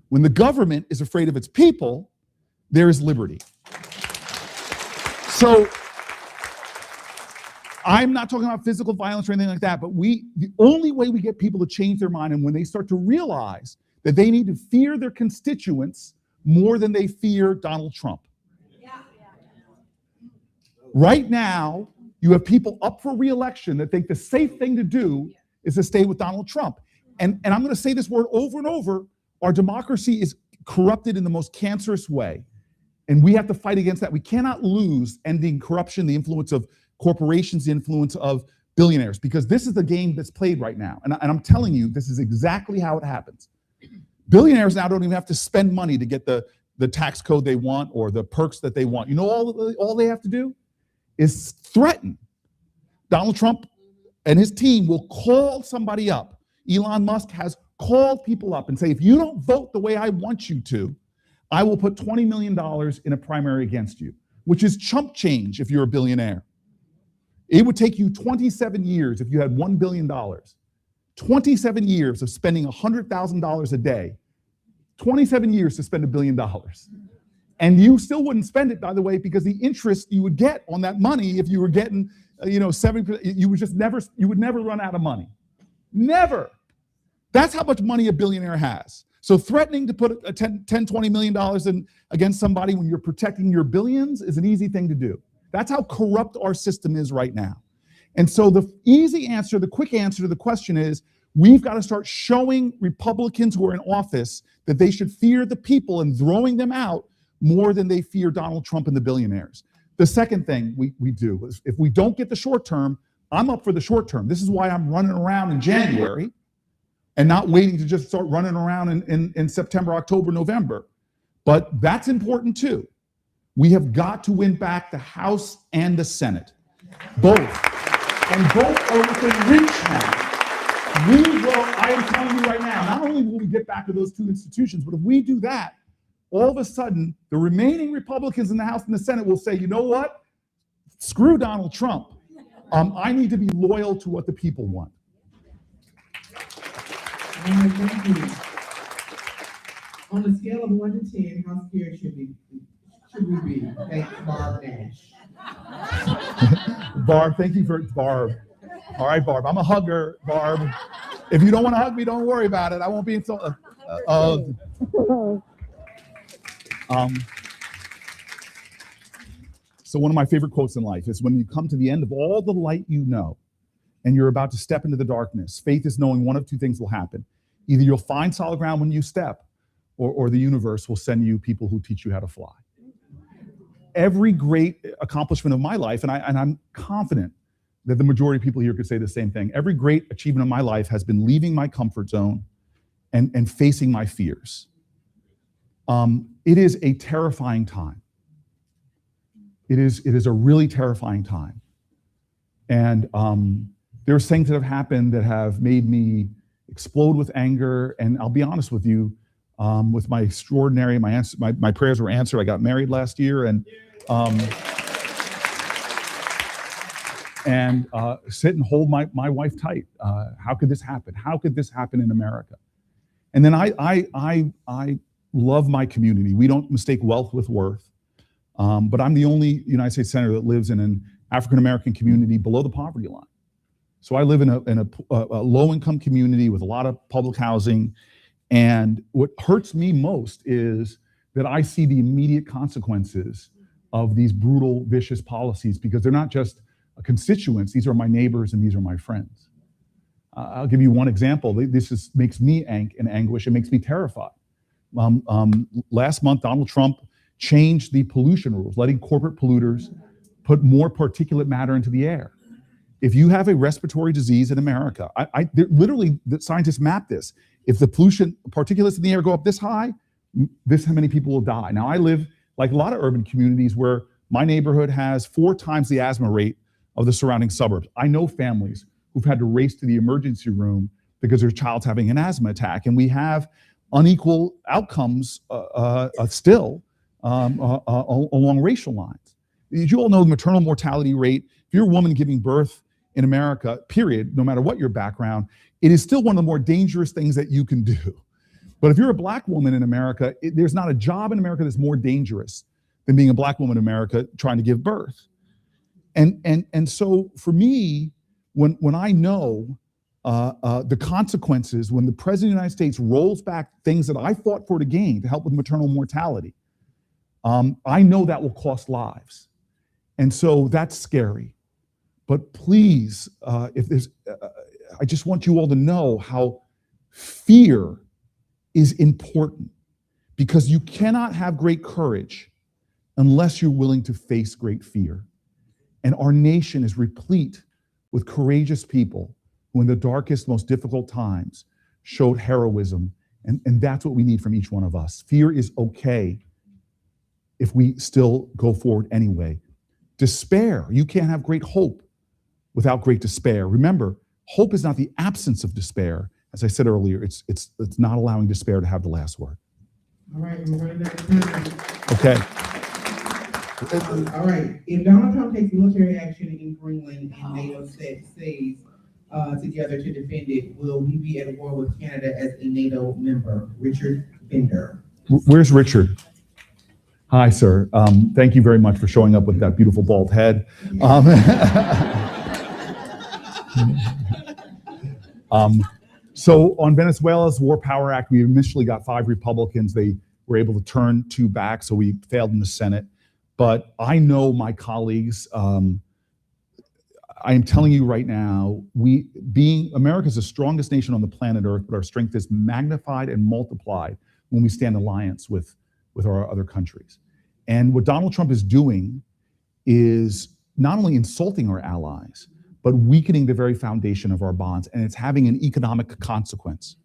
When the government is afraid of its people, there is liberty. So I'm not talking about physical violence or anything like that, but the only way we get people to change their mind and when they start to realize that they need to fear their constituents more than they fear Donald Trump. Right now, you have people up for re-election that think the safe thing to do is to stay with Donald Trump. And I'm going to say this word over and over, our democracy is corrupted in the most cancerous way. And we have to fight against that. We cannot lose ending corruption, the influence of corporations, the influence of billionaires, because this is the game that's played right now. And I'm telling you, this is exactly how it happens. Billionaires now don't even have to spend money to get the tax code they want or the perks that they want. You know, all they have to do is threaten. Donald Trump and his team will call somebody up. Elon Musk has called people up and say, if you don't vote the way I want you to, I will put $20 million in a primary against you, which is chump change if you're a billionaire. It would take you 27 years if you had $1 billion. 27 years of spending $100,000 a day. 27 years to spend $1 billion. And you still wouldn't spend it, by the way, because the interest you would get on that money, if you were getting, 7%, you would never run out of money. Never. That's how much money a billionaire has. So threatening to put a $20 million in against somebody when you're protecting your billions is an easy thing to do. That's how corrupt our system is right now. And so the easy answer, the quick answer to the question is, we've got to start showing Republicans who are in office that they should fear the people and throwing them out more than they fear Donald Trump and the billionaires. The second thing we do is if we don't get the short term, I'm up for the short term. This is why I'm running around in January and not waiting to just start running around in September, October, November. But that's important too. We have got to win back the House and the Senate, both. And both are within reach now. We will, I am telling you right now, not only will we get back to those two institutions, but if we do that, all of a sudden, the remaining Republicans in the House and the Senate will say, you know what? Screw Donald Trump. I need to be loyal to what the people want. Thank you. On a scale of 1 to 10, how scared should we be? Thanks, Barb Nash. Barb, thank you for Barb. All right, Barb, I'm a hugger, Barb. If you don't want to hug me, don't worry about it. I won't be insulted. So one of my favorite quotes in life is when you come to the end of all the light you know, and you're about to step into the darkness, faith is knowing one of two things will happen. Either you'll find solid ground when you step, or the universe will send you people who teach you how to fly. Every great accomplishment of my life, and I'm confident that the majority of people here could say the same thing, every great achievement of my life has been leaving my comfort zone and facing my fears. It is a terrifying time. It is a really terrifying time. And there's things that have happened that have made me explode with anger. And I'll be honest with you, with my extraordinary, my prayers were answered. I got married last year and sit and hold my wife tight. How could this happen? How could this happen in America? And then I love my community. We don't mistake wealth with worth. But I'm the only United States senator that lives in an African-American community below the poverty line. So I live in a low-income community with a lot of public housing. And what hurts me most is that I see the immediate consequences of these brutal, vicious policies, because they're not just constituents. These are my neighbors and these are my friends. I'll give you one example. This makes me in anguish. It makes me terrified. Last month, Donald Trump changed the pollution rules, letting corporate polluters put more particulate matter into the air. If you have a respiratory disease in America, literally the scientists map this. If the pollution particulates in the air go up this high, this how many people will die. Now I live like a lot of urban communities where my neighborhood has 4 times the asthma rate of the surrounding suburbs. I know families who've had to race to the emergency room because their child's having an asthma attack. And we have unequal outcomes still along racial lines. You all know the maternal mortality rate. If you're a woman giving birth in America, period, no matter what your background, it is still one of the more dangerous things that you can do. But if you're a black woman in America, there's not a job in America that's more dangerous than being a black woman in America trying to give birth. And so for me, when I know the consequences, when the President of the United States rolls back things that I fought for to gain to help with maternal mortality, I know that will cost lives. And so that's scary. But please, I just want you all to know how fear is important, because you cannot have great courage unless you're willing to face great fear. And our nation is replete with courageous people who in the darkest, most difficult times showed heroism. And that's what we need from each one of us. Fear is okay if we still go forward anyway. Despair, you can't have great hope without great despair. Remember, hope is not the absence of despair. As I said earlier, it's not allowing despair to have the last word. All right, we're running out of time. Okay. All right, if Donald Trump takes military action in Greenland and NATO stays together to defend it, will we be at war with Canada as a NATO member? Richard Bender. Where's Richard? Hi, sir. Thank you very much for showing up with that beautiful bald head. So on Venezuela's War Power Act, we initially got 5 Republicans. They were able to turn 2 back, so we failed in the Senate. But I know my colleagues, I am telling you right now, America is the strongest nation on the planet Earth, but our strength is magnified and multiplied when we stand in alliance with our other countries. And what Donald Trump is doing is not only insulting our allies, but weakening the very foundation of our bonds, and it's having an economic consequence.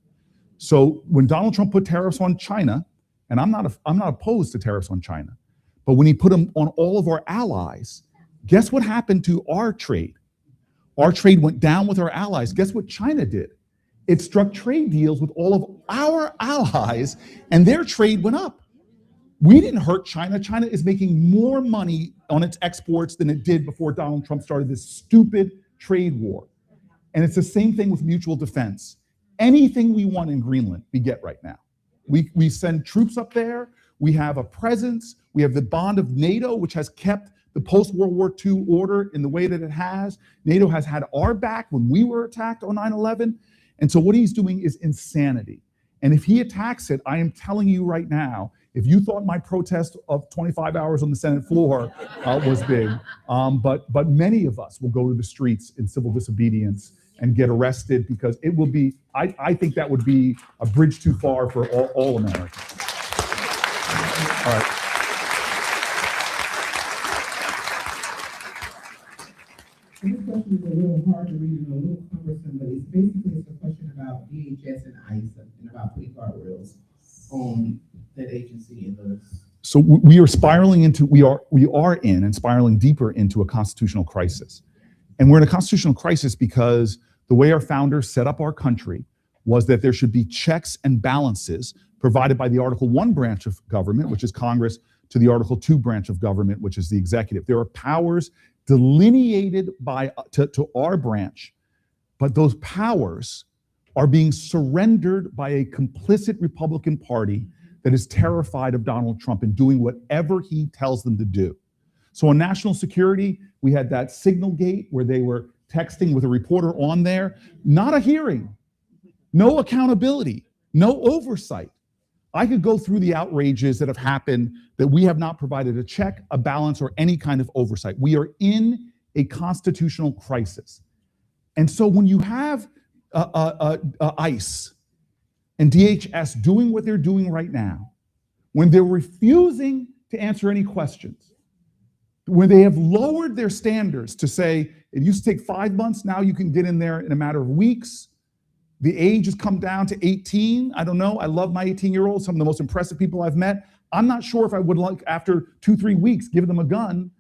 So when Donald Trump put tariffs on China, and I'm not opposed to tariffs on China, but when he put them on all of our allies, guess what happened to our trade? Our trade went down with our allies. Guess what China did? it struck trade deals with all of our allies, and their trade went up. We didn't hurt China. China is making more money on its exports than it did before Donald Trump started this stupid trade war. And it's the same thing with mutual defense. Anything we want in Greenland, we get right now. We send troops up there. We have a presence. We have the bond of NATO, which has kept the post-World War II order in the way that it has. NATO has had our back when we were attacked on 9/11. And so what he's doing is insanity. And if he attacks it, I am telling you right now, if you thought my protest of 25 hours on the Senate floor was big, but many of us will go to the streets in civil disobedience and get arrested, because it will be, I think that would be a bridge too far for all Americans. All right. This question is a little hard to read and a little cumbersome, but it's a question about DHS and ICE and about putting guardrails on that agency and those. So we are spiraling into, we are in and spiraling deeper into a constitutional crisis. And we're in a constitutional crisis because the way our founders set up our country was that there should be checks and balances provided by the Article 1 branch of government, which is Congress, to the Article 2 branch of government, which is the executive. There are powers delineated to our branch, but those powers are being surrendered by a complicit Republican Party that is terrified of Donald Trump and doing whatever he tells them to do. So on national security, we had that signal gate where they were texting with a reporter on there. Not a hearing, no accountability, no oversight. I could go through the outrages that have happened that we have not provided a check, a balance, or any kind of oversight. We are in a constitutional crisis. And so when you have ICE and DHS doing what they're doing right now, when they're refusing to answer any questions, when they have lowered their standards to say, it used to take 5 months, now you can get in there in a matter of weeks. The age has come down to 18. I don't know. I love my 18-year-olds, some of the most impressive people I've met. I'm not sure if I would, like, after 2-3 weeks, give them a gun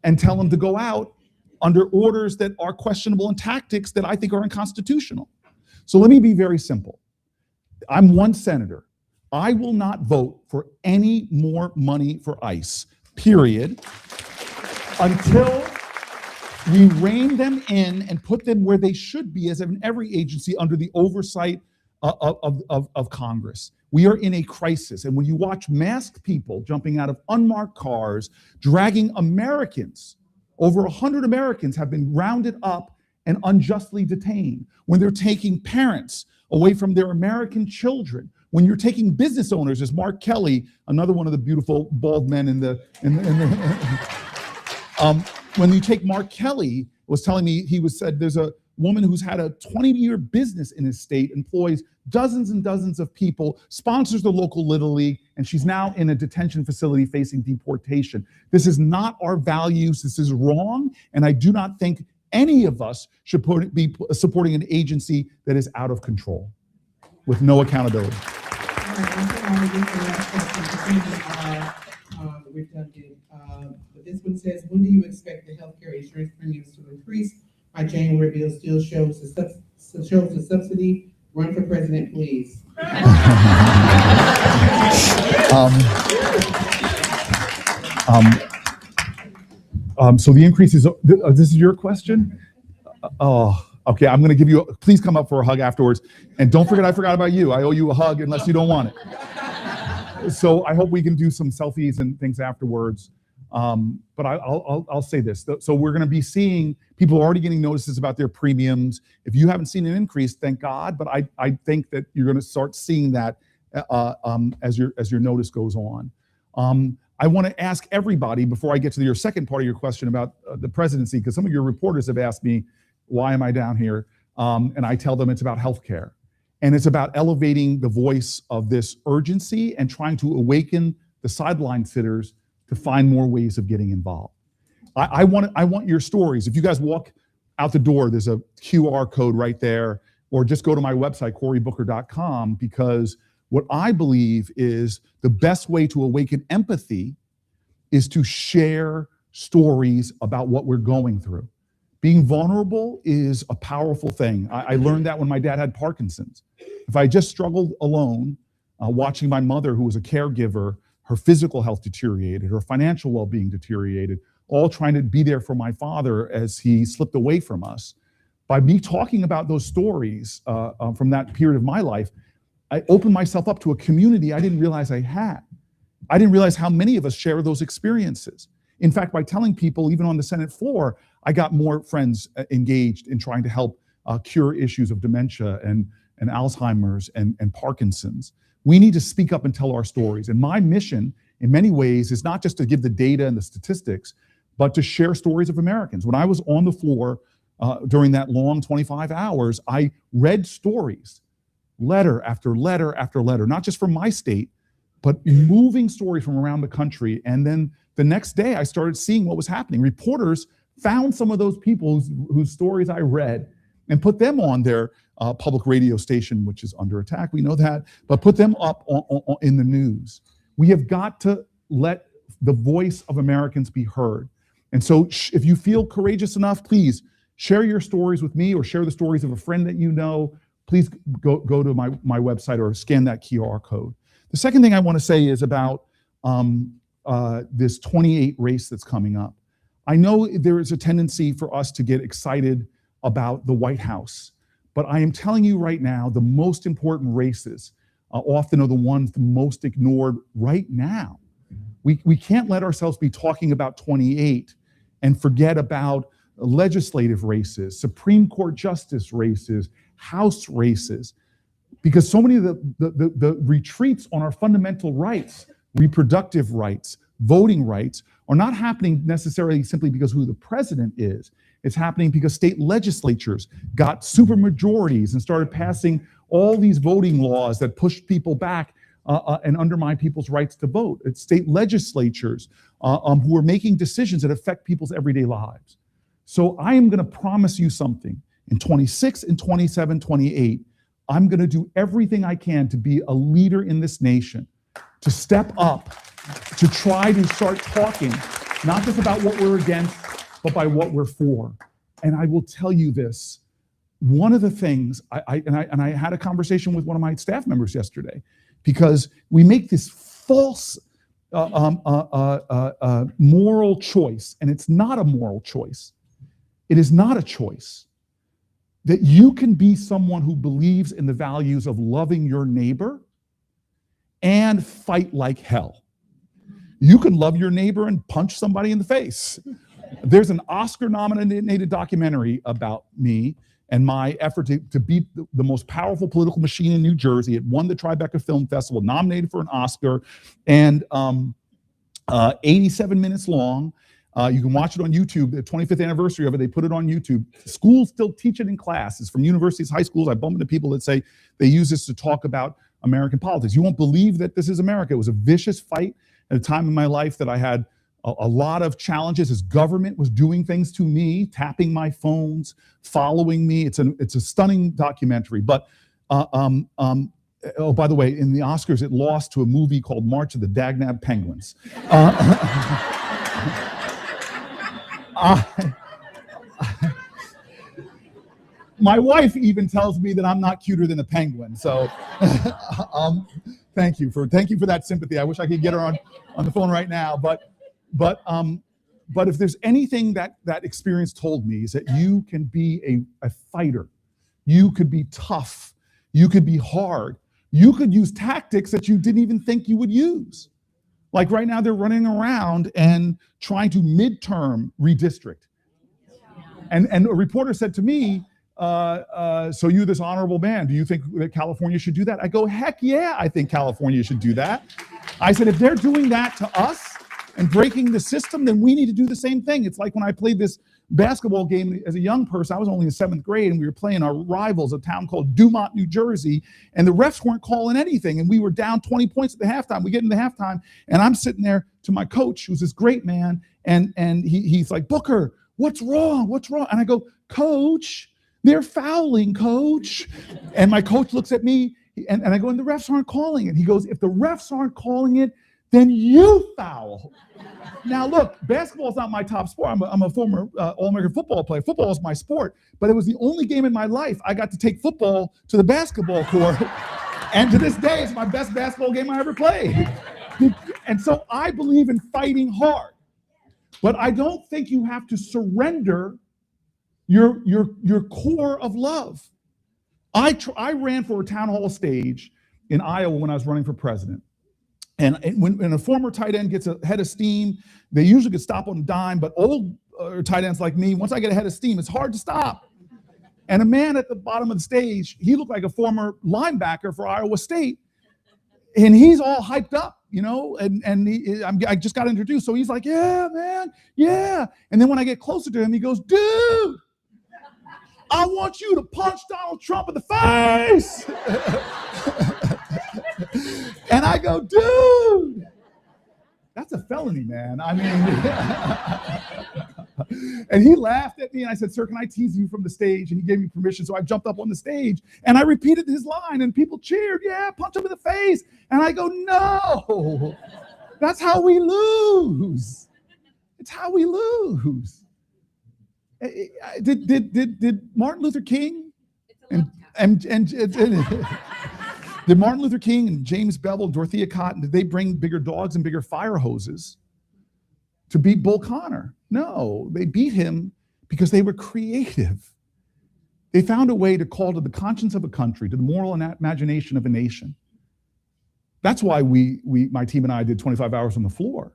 and tell them to go out under orders that are questionable and tactics that I think are unconstitutional. So let me be very simple. I'm one senator. I will not vote for any more money for ICE, period, until we rein them in and put them where they should be, as in every agency, under the oversight of Congress. We are in a crisis. And when you watch masked people jumping out of unmarked cars, dragging Americans, over 100 Americans have been rounded up and unjustly detained. When they're taking parents away from their American children, when you're taking business owners, as Mark Kelly, another one of the beautiful bald men when you take Mark Kelly, was telling me, said there's a woman who's had a 20-year business in his state, employs dozens and dozens of people, sponsors the local Little League, and she's now in a detention facility facing deportation. This is not our values. This is wrong, and I do not think any of us should be supporting an agency that is out of control with no accountability. Redundant. But this one says, when do you expect the healthcare insurance premiums to increase? My January bill still shows the subsidy. Run for president, please. So the increase is, this is your question? Okay, I'm gonna give you, please come up for a hug afterwards. And don't forget, I forgot about you. I owe you a hug unless you don't want it. So I hope we can do some selfies and things afterwards. But I'll say this. So we're gonna be seeing, people are already getting notices about their premiums. If you haven't seen an increase, thank God, but I think that you're gonna start seeing that as your notice goes on. I wanna ask everybody, before I get to your second part of your question about the presidency, because some of your reporters have asked me, why am I down here? And I tell them it's about healthcare. And it's about elevating the voice of this urgency and trying to awaken the sideline sitters to find more ways of getting involved. I want your stories. If you guys walk out the door, there's a QR code right there, or just go to my website, corybooker.com, because what I believe is the best way to awaken empathy is to share stories about what we're going through. Being vulnerable is a powerful thing. I learned that when my dad had Parkinson's. If I just struggled alone, watching my mother, who was a caregiver, her physical health deteriorated, her financial well-being deteriorated, all trying to be there for my father as he slipped away from us. By me talking about those stories from that period of my life, I opened myself up to a community I didn't realize I had. I didn't realize how many of us share those experiences. In fact, by telling people, even on the Senate floor, I got more friends engaged in trying to help cure issues of dementia and Alzheimer's and Parkinson's. We need to speak up and tell our stories. And my mission, in many ways, is not just to give the data and the statistics, but to share stories of Americans. When I was on the floor during that long 25 hours, I read stories, letter after letter after letter, not just from my state, but moving stories from around the country. And then the next day, I started seeing what was happening. Reporters found some of those people whose stories I read and put them on their public radio station, which is under attack, we know that, but put them up in the news. We have got to let the voice of Americans be heard. And so if you feel courageous enough, please share your stories with me or share the stories of a friend that you know. Please go to my website or scan that QR code. The second thing I want to say is about this 28 race that's coming up. I know there is a tendency for us to get excited about the White House, but I am telling you right now, the most important races often are the ones the most ignored right now. We can't let ourselves be talking about 28 and forget about legislative races, Supreme Court justice races, House races, because so many of the retreats on our fundamental rights, reproductive rights, voting rights, are not happening necessarily simply because who the president is. It's happening because state legislatures got supermajorities and started passing all these voting laws that pushed people back and undermine people's rights to vote. It's state legislatures who are making decisions that affect people's everyday lives. So I am going to promise you something. In 26, in 27, 28, I'm going to do everything I can to be a leader in this nation, to step up, to try to start talking, not just about what we're against, but by what we're for. And I will tell you this, one of the things, I had a conversation with one of my staff members yesterday, because we make this false moral choice, and it's not a moral choice. It is not a choice. That you can be someone who believes in the values of loving your neighbor and fight like hell. You can love your neighbor and punch somebody in the face. There's an Oscar-nominated documentary about me and my effort to beat the most powerful political machine in New Jersey. It won the Tribeca Film Festival, nominated for an Oscar, and 87 minutes long. You can watch it on YouTube. The 25th anniversary of it, they put it on YouTube. Schools still teach it in classes. From universities, high schools, I bump into people that say they use this to talk about American politics. You won't believe that this is America. It was a vicious fight at a time in my life that I had a lot of challenges as government was doing things to me, tapping my phones, following me. It's a stunning documentary. But oh, by the way, in the Oscars, it lost to a movie called March of the Dagnab Penguins. My wife even tells me that I'm not cuter than a penguin. So thank you for that sympathy. I wish I could get her on the phone right now. But if there's anything that experience told me, is that you can be a fighter. You could be tough. You could be hard. You could use tactics that you didn't even think you would use. Like right now, they're running around and trying to midterm redistrict. And a reporter said to me, so you, this honorable man, do you think that California should do that? I go, heck yeah, I think California should do that. I said, if they're doing that to us and breaking the system, then we need to do the same thing. It's like when I played this basketball game as a young person. I was only in 7th grade, and we were playing our rivals, a town called Dumont, New Jersey, and the refs weren't calling anything, and we were down 20 points at the halftime. We get into halftime, and I'm sitting there to my coach, who's this great man, and he's like, Booker, what's wrong? What's wrong? And I go, Coach, they're fouling, Coach. And my coach looks at me, and I go, and the refs aren't calling it. He goes, if the refs aren't calling it, then you foul. Now look, basketball is not my top sport. I'm a former All-American football player. Football is my sport, but it was the only game in my life I got to take football to the basketball court. And to this day, it's my best basketball game I ever played. And so I believe in fighting hard, but I don't think you have to surrender your core of love. I ran for a town hall stage in Iowa when I was running for president. And when a former tight end gets a head of steam, they usually could stop on a dime, but old tight ends like me, once I get a head of steam, it's hard to stop. And a man at the bottom of the stage, he looked like a former linebacker for Iowa State, and he's all hyped up, and I just got introduced, so he's like, yeah, man, yeah. And then when I get closer to him, he goes, dude, I want you to punch Donald Trump in the face. And I go, dude, that's a felony, man. I mean, and he laughed at me and I said, sir, can I tease you from the stage? And he gave me permission. So I jumped up on the stage and I repeated his line and people cheered. Yeah, punch him in the face. And I go, no, that's how we lose. It's how we lose. Did Martin Luther King did Martin Luther King and James Bevel and Dorothea Cotton, did they bring bigger dogs and bigger fire hoses to beat Bull Connor? No, they beat him because they were creative. They found a way to call to the conscience of a country, to the moral imagination of a nation. That's why my team and I did 25 hours on the floor.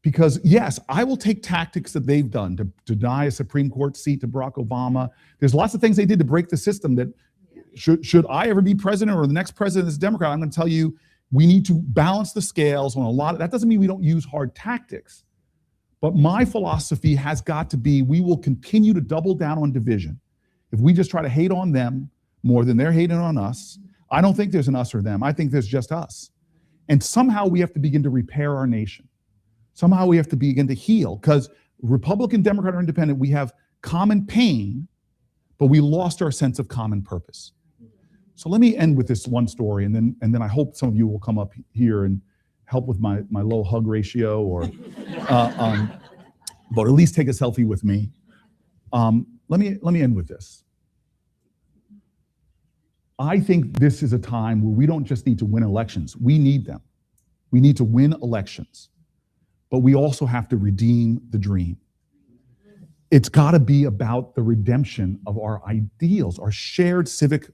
Because yes, I will take tactics that they've done to deny a Supreme Court seat to Barack Obama. There's lots of things they did to break the system that should I ever be president or the next president is a Democrat, I'm going to tell you, we need to balance the scales on a lot of, that doesn't mean we don't use hard tactics. But my philosophy has got to be, we will continue to double down on division. If we just try to hate on them more than they're hating on us, I don't think there's an us or them. I think there's just us. And somehow we have to begin to repair our nation. Somehow we have to begin to heal, because Republican, Democrat, or Independent, we have common pain, but we lost our sense of common purpose. So let me end with this one story, and then I hope some of you will come up here and help with my low hug ratio, or but at least take a selfie with me. Let me end with this. I think this is a time where we don't just need to win elections. We need them. We need to win elections, but we also have to redeem the dream. It's got to be about the redemption of our ideals, our shared civic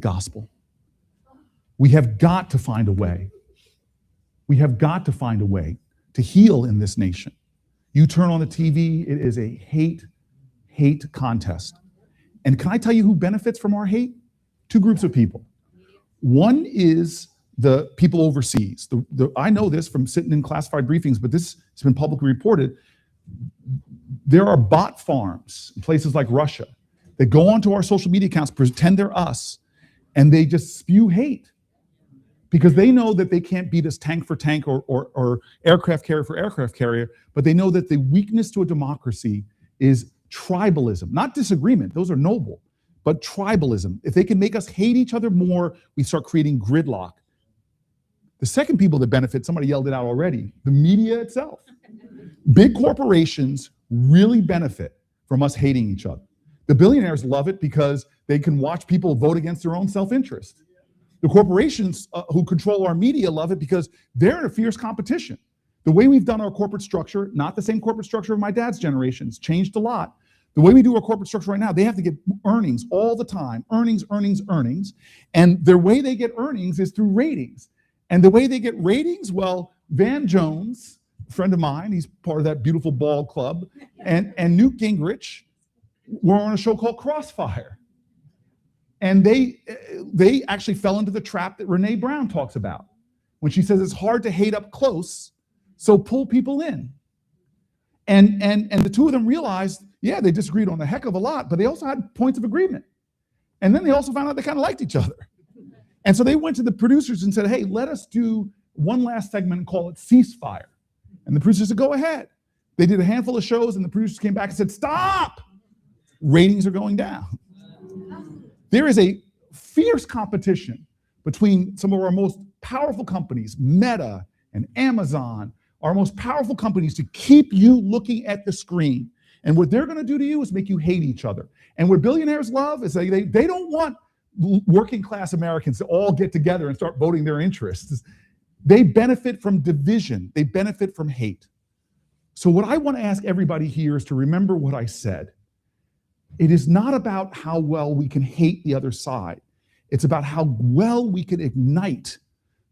gospel. We have got to find a way. We have got to find a way to heal in this nation. You turn on the TV, it is a hate contest. And can I tell you who benefits from our hate? Two groups of people. One is the people overseas. I know this from sitting in classified briefings, but this has been publicly reported. There are bot farms in places like Russia that go onto our social media accounts, pretend they're us, and they just spew hate because they know that they can't beat us tank for tank or aircraft carrier for aircraft carrier, but they know that the weakness to a democracy is tribalism, not disagreement. Those are noble, but tribalism. If they can make us hate each other more, we start creating gridlock. The second people that benefit, somebody yelled it out already, the media itself. Big corporations really benefit from us hating each other. The billionaires love it because they can watch people vote against their own self-interest. The corporations who control our media love it because they're in a fierce competition. The way we've done our corporate structure, not the same corporate structure of my dad's generation, it's changed a lot. The way we do our corporate structure right now, they have to get earnings all the time, earnings. And their way they get earnings is through ratings. And the way they get ratings, well, Van Jones, a friend of mine, he's part of that beautiful ball club, and Newt Gingrich were on a show called Crossfire. And they actually fell into the trap that Renee Brown talks about when she says it's hard to hate up close, so pull people in. And the two of them realized, yeah, they disagreed on a heck of a lot, but they also had points of agreement. And then they also found out they kind of liked each other. And so they went to the producers and said, hey, let us do one last segment and call it Ceasefire. And the producers said, go ahead. They did a handful of shows and the producers came back and said, stop! Ratings are going down. There is a fierce competition between some of our most powerful companies, Meta and Amazon, are most powerful companies to keep you looking at the screen. And what they're going to do to you is make you hate each other. And what billionaires love is they don't want working class Americans to all get together and start voting their interests. They benefit from division. They benefit from hate. So what I want to ask everybody here is to remember what I said. It is not about how well we can hate the other side. It's about how well we can ignite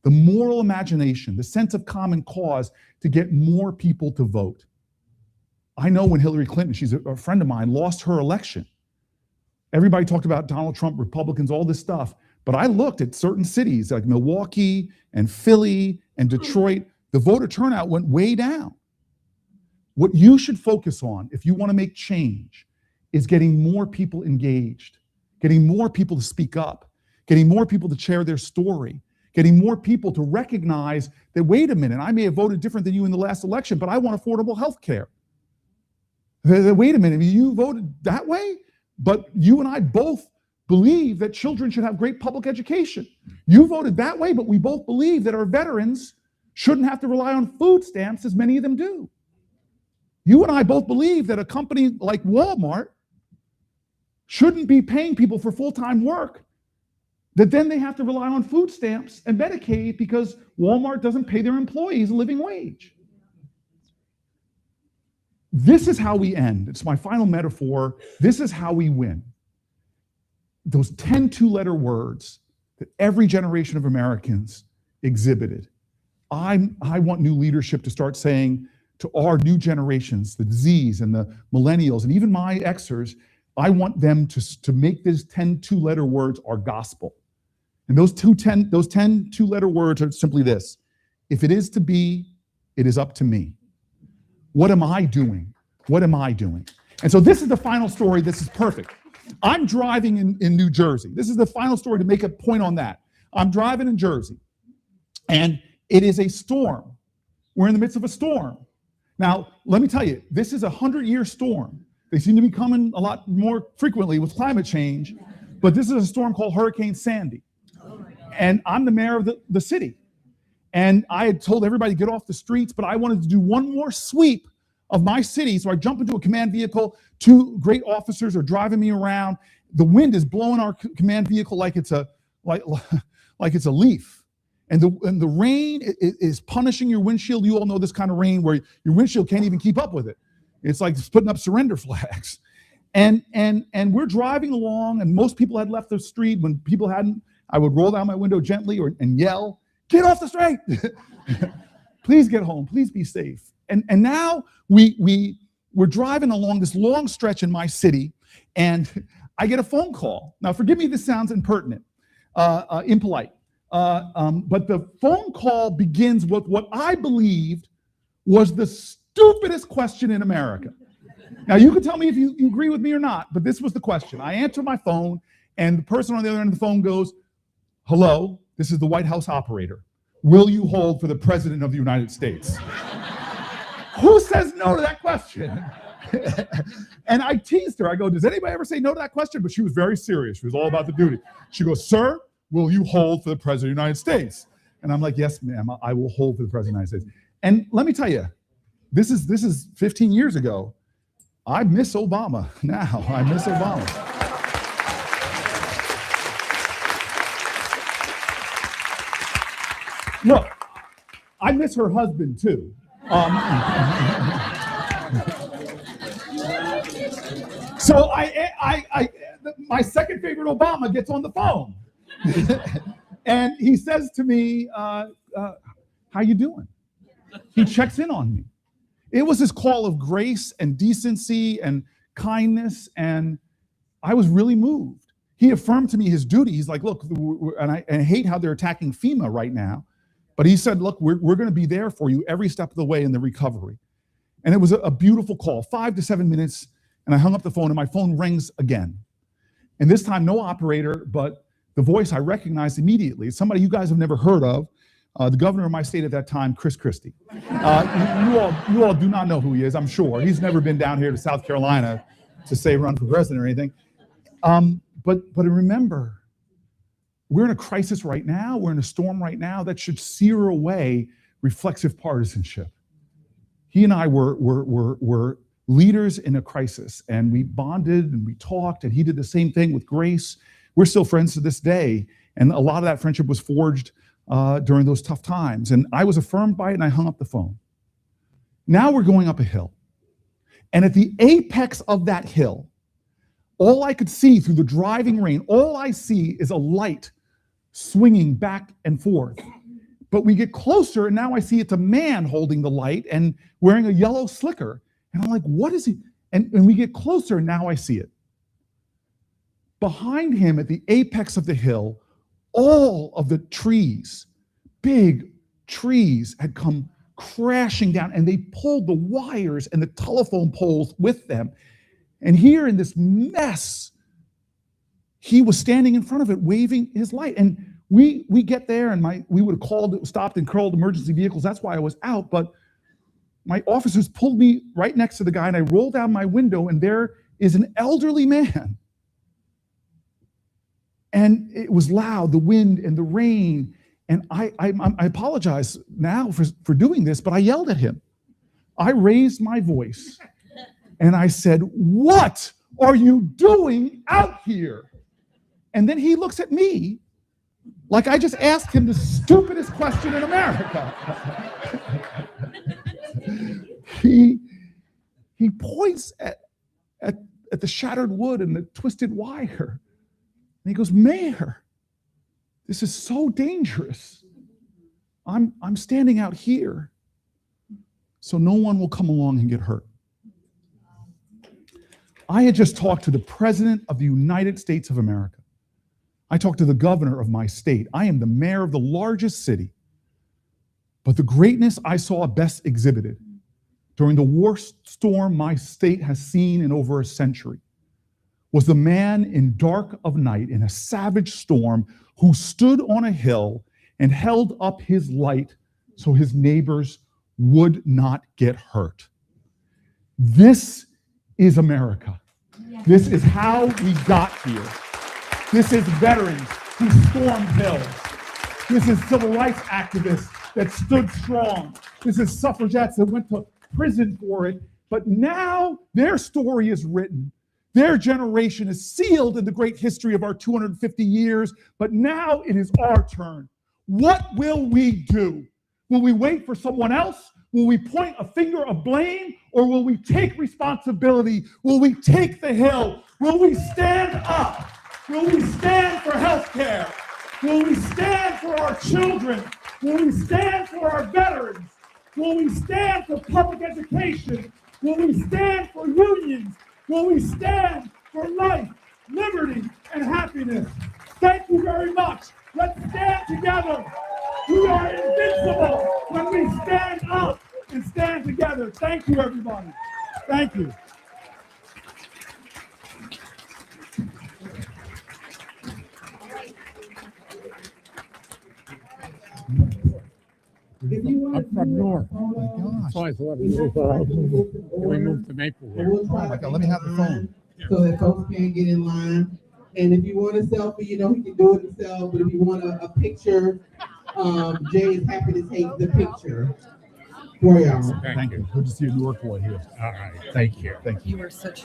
the moral imagination, the sense of common cause to get more people to vote. I know when Hillary Clinton, she's a friend of mine, lost her election. Everybody talked about Donald Trump, Republicans, all this stuff. But I looked at certain cities like Milwaukee and Philly and Detroit. The voter turnout went way down. What you should focus on if you want to make change is getting more people engaged, getting more people to speak up, getting more people to share their story, getting more people to recognize that, wait a minute, I may have voted different than you in the last election, but I want affordable health care. Wait a minute, you voted that way, but you and I both believe that children should have great public education. You voted that way, but we both believe that our veterans shouldn't have to rely on food stamps as many of them do. You and I both believe that a company like Walmart shouldn't be paying people for full-time work, that then they have to rely on food stamps and Medicaid because Walmart doesn't pay their employees a living wage. This is how we end. It's my final metaphor. This is how we win. Those 10 two-letter words that every generation of Americans exhibited. I want new leadership to start saying to our new generations, the Zs and the millennials, and even my Xers, I want them to make these 10 two-letter words our gospel. And those 10 two-letter words are simply this: if it is to be, it is up to me. What am I doing? What am I doing? And so this is the final story. This is perfect. I'm driving in New Jersey. This is the final story to make a point on that. I'm driving in Jersey, and it is a storm. We're in the midst of a storm. Now, let me tell you, this is a 100-year storm. They seem to be coming a lot more frequently with climate change, but this is a storm called Hurricane Sandy. And I'm the mayor of the city. And I had told everybody to get off the streets, but I wanted to do one more sweep of my city. So I jump into a command vehicle. Two great officers are driving me around. The wind is blowing our command vehicle like it's a leaf. And the rain is punishing your windshield. You all know this kind of rain where your windshield can't even keep up with it. It's like putting up surrender flags. And we're driving along, and most people had left the street. When people hadn't, I would roll down my window gently and yell, "Get off the street! Please get home. Please be safe." And now we're driving along this long stretch in my city, and I get a phone call. Now, forgive me, this sounds impertinent, impolite. But the phone call begins with what I believed was the stupidest question in America. Now, you can tell me if you agree with me or not, but this was the question. I answer my phone, and the person on the other end of the phone goes, "Hello, this is the White House operator. Will you hold for the President of the United States?" Who says no to that question? And I teased her. I go, "Does anybody ever say no to that question?" But she was very serious. She was all about the duty. She goes, "Sir, will you hold for the President of the United States?" And I'm like, "Yes, ma'am, I will hold for the President of the United States." And let me tell you, this is 15 years ago. I miss Obama now. I miss Obama. Look, I miss her husband too. So my second favorite Obama gets on the phone. And he says to me, "How you doing?" He checks in on me. It was this call of grace and decency and kindness, and I was really moved. He affirmed to me his duty. He's like, "Look," and I hate how they're attacking FEMA right now, but he said, "Look, we're going to be there for you every step of the way in the recovery." And it was a beautiful call, 5 to 7 minutes, and I hung up the phone, and my phone rings again. And this time, no operator, but the voice I recognized immediately. It's somebody you guys have never heard of, the governor of my state at that time, Chris Christie. You all do not know who he is, I'm sure. He's never been down here to South Carolina to say run for president or anything. But remember, we're in a crisis right now. We're in a storm right now that should sear away reflexive partisanship. He and I were leaders in a crisis, and we bonded and we talked, and he did the same thing with Grace. We're still friends to this day, and a lot of that friendship was forged during those tough times. And I was affirmed by it, and I hung up the phone. Now we're going up a hill. And at the apex of that hill, all I could see through the driving rain, all I see is a light swinging back and forth. But we get closer, and now I see it's a man holding the light and wearing a yellow slicker. And I'm like, what is he? And we get closer, and now I see it. Behind him at the apex of the hill, all of the trees, big trees, had come crashing down, and they pulled the wires and the telephone poles with them. And here in this mess, he was standing in front of it, waving his light. And we get there, and we would have stopped and called emergency vehicles. That's why I was out. But my officers pulled me right next to the guy, and I rolled down my window, and there is an elderly man. And it was loud, the wind and the rain. And I apologize now for doing this, but I yelled at him. I raised my voice, and I said, "What are you doing out here?" And then he looks at me like I just asked him the stupidest question in America. He points at the shattered wood and the twisted wire. And he goes, "Mayor, this is so dangerous. I'm standing out here so no one will come along and get hurt." I had just talked to the President of the United States of America. I talked to the governor of my state. I am the mayor of the largest city. But the greatness I saw best exhibited during the worst storm my state has seen in over a century was the man in dark of night in a savage storm who stood on a hill and held up his light so his neighbors would not get hurt. This is America. This is how we got here. This is veterans who stormed hills. This is civil rights activists that stood strong. This is suffragettes that went to prison for it. But now their story is written. Their generation is sealed in the great history of our 250 years, but now it is our turn. What will we do? Will we wait for someone else? Will we point a finger of blame? Or will we take responsibility? Will we take the hill? Will we stand up? Will we stand for health care? Will we stand for our children? Will we stand for our veterans? Will we stand for public education? Will we stand for unions? Will we stand for life, liberty, and happiness? Thank you very much. Let's stand together. We are invincible when we stand up and stand together. Thank you, everybody. Thank you. I'm from North. Oh my So gosh. I thought we moved to Maplewood. We'll try Oh my to God, let me have the phone. so that folks can get in line. And if you want a selfie, you know, he can do it himself, but if you want a picture, Jay is happy to take the picture for y'all. Thank you. Good to see a New York boy here. All right, thank you. Thank you. You are such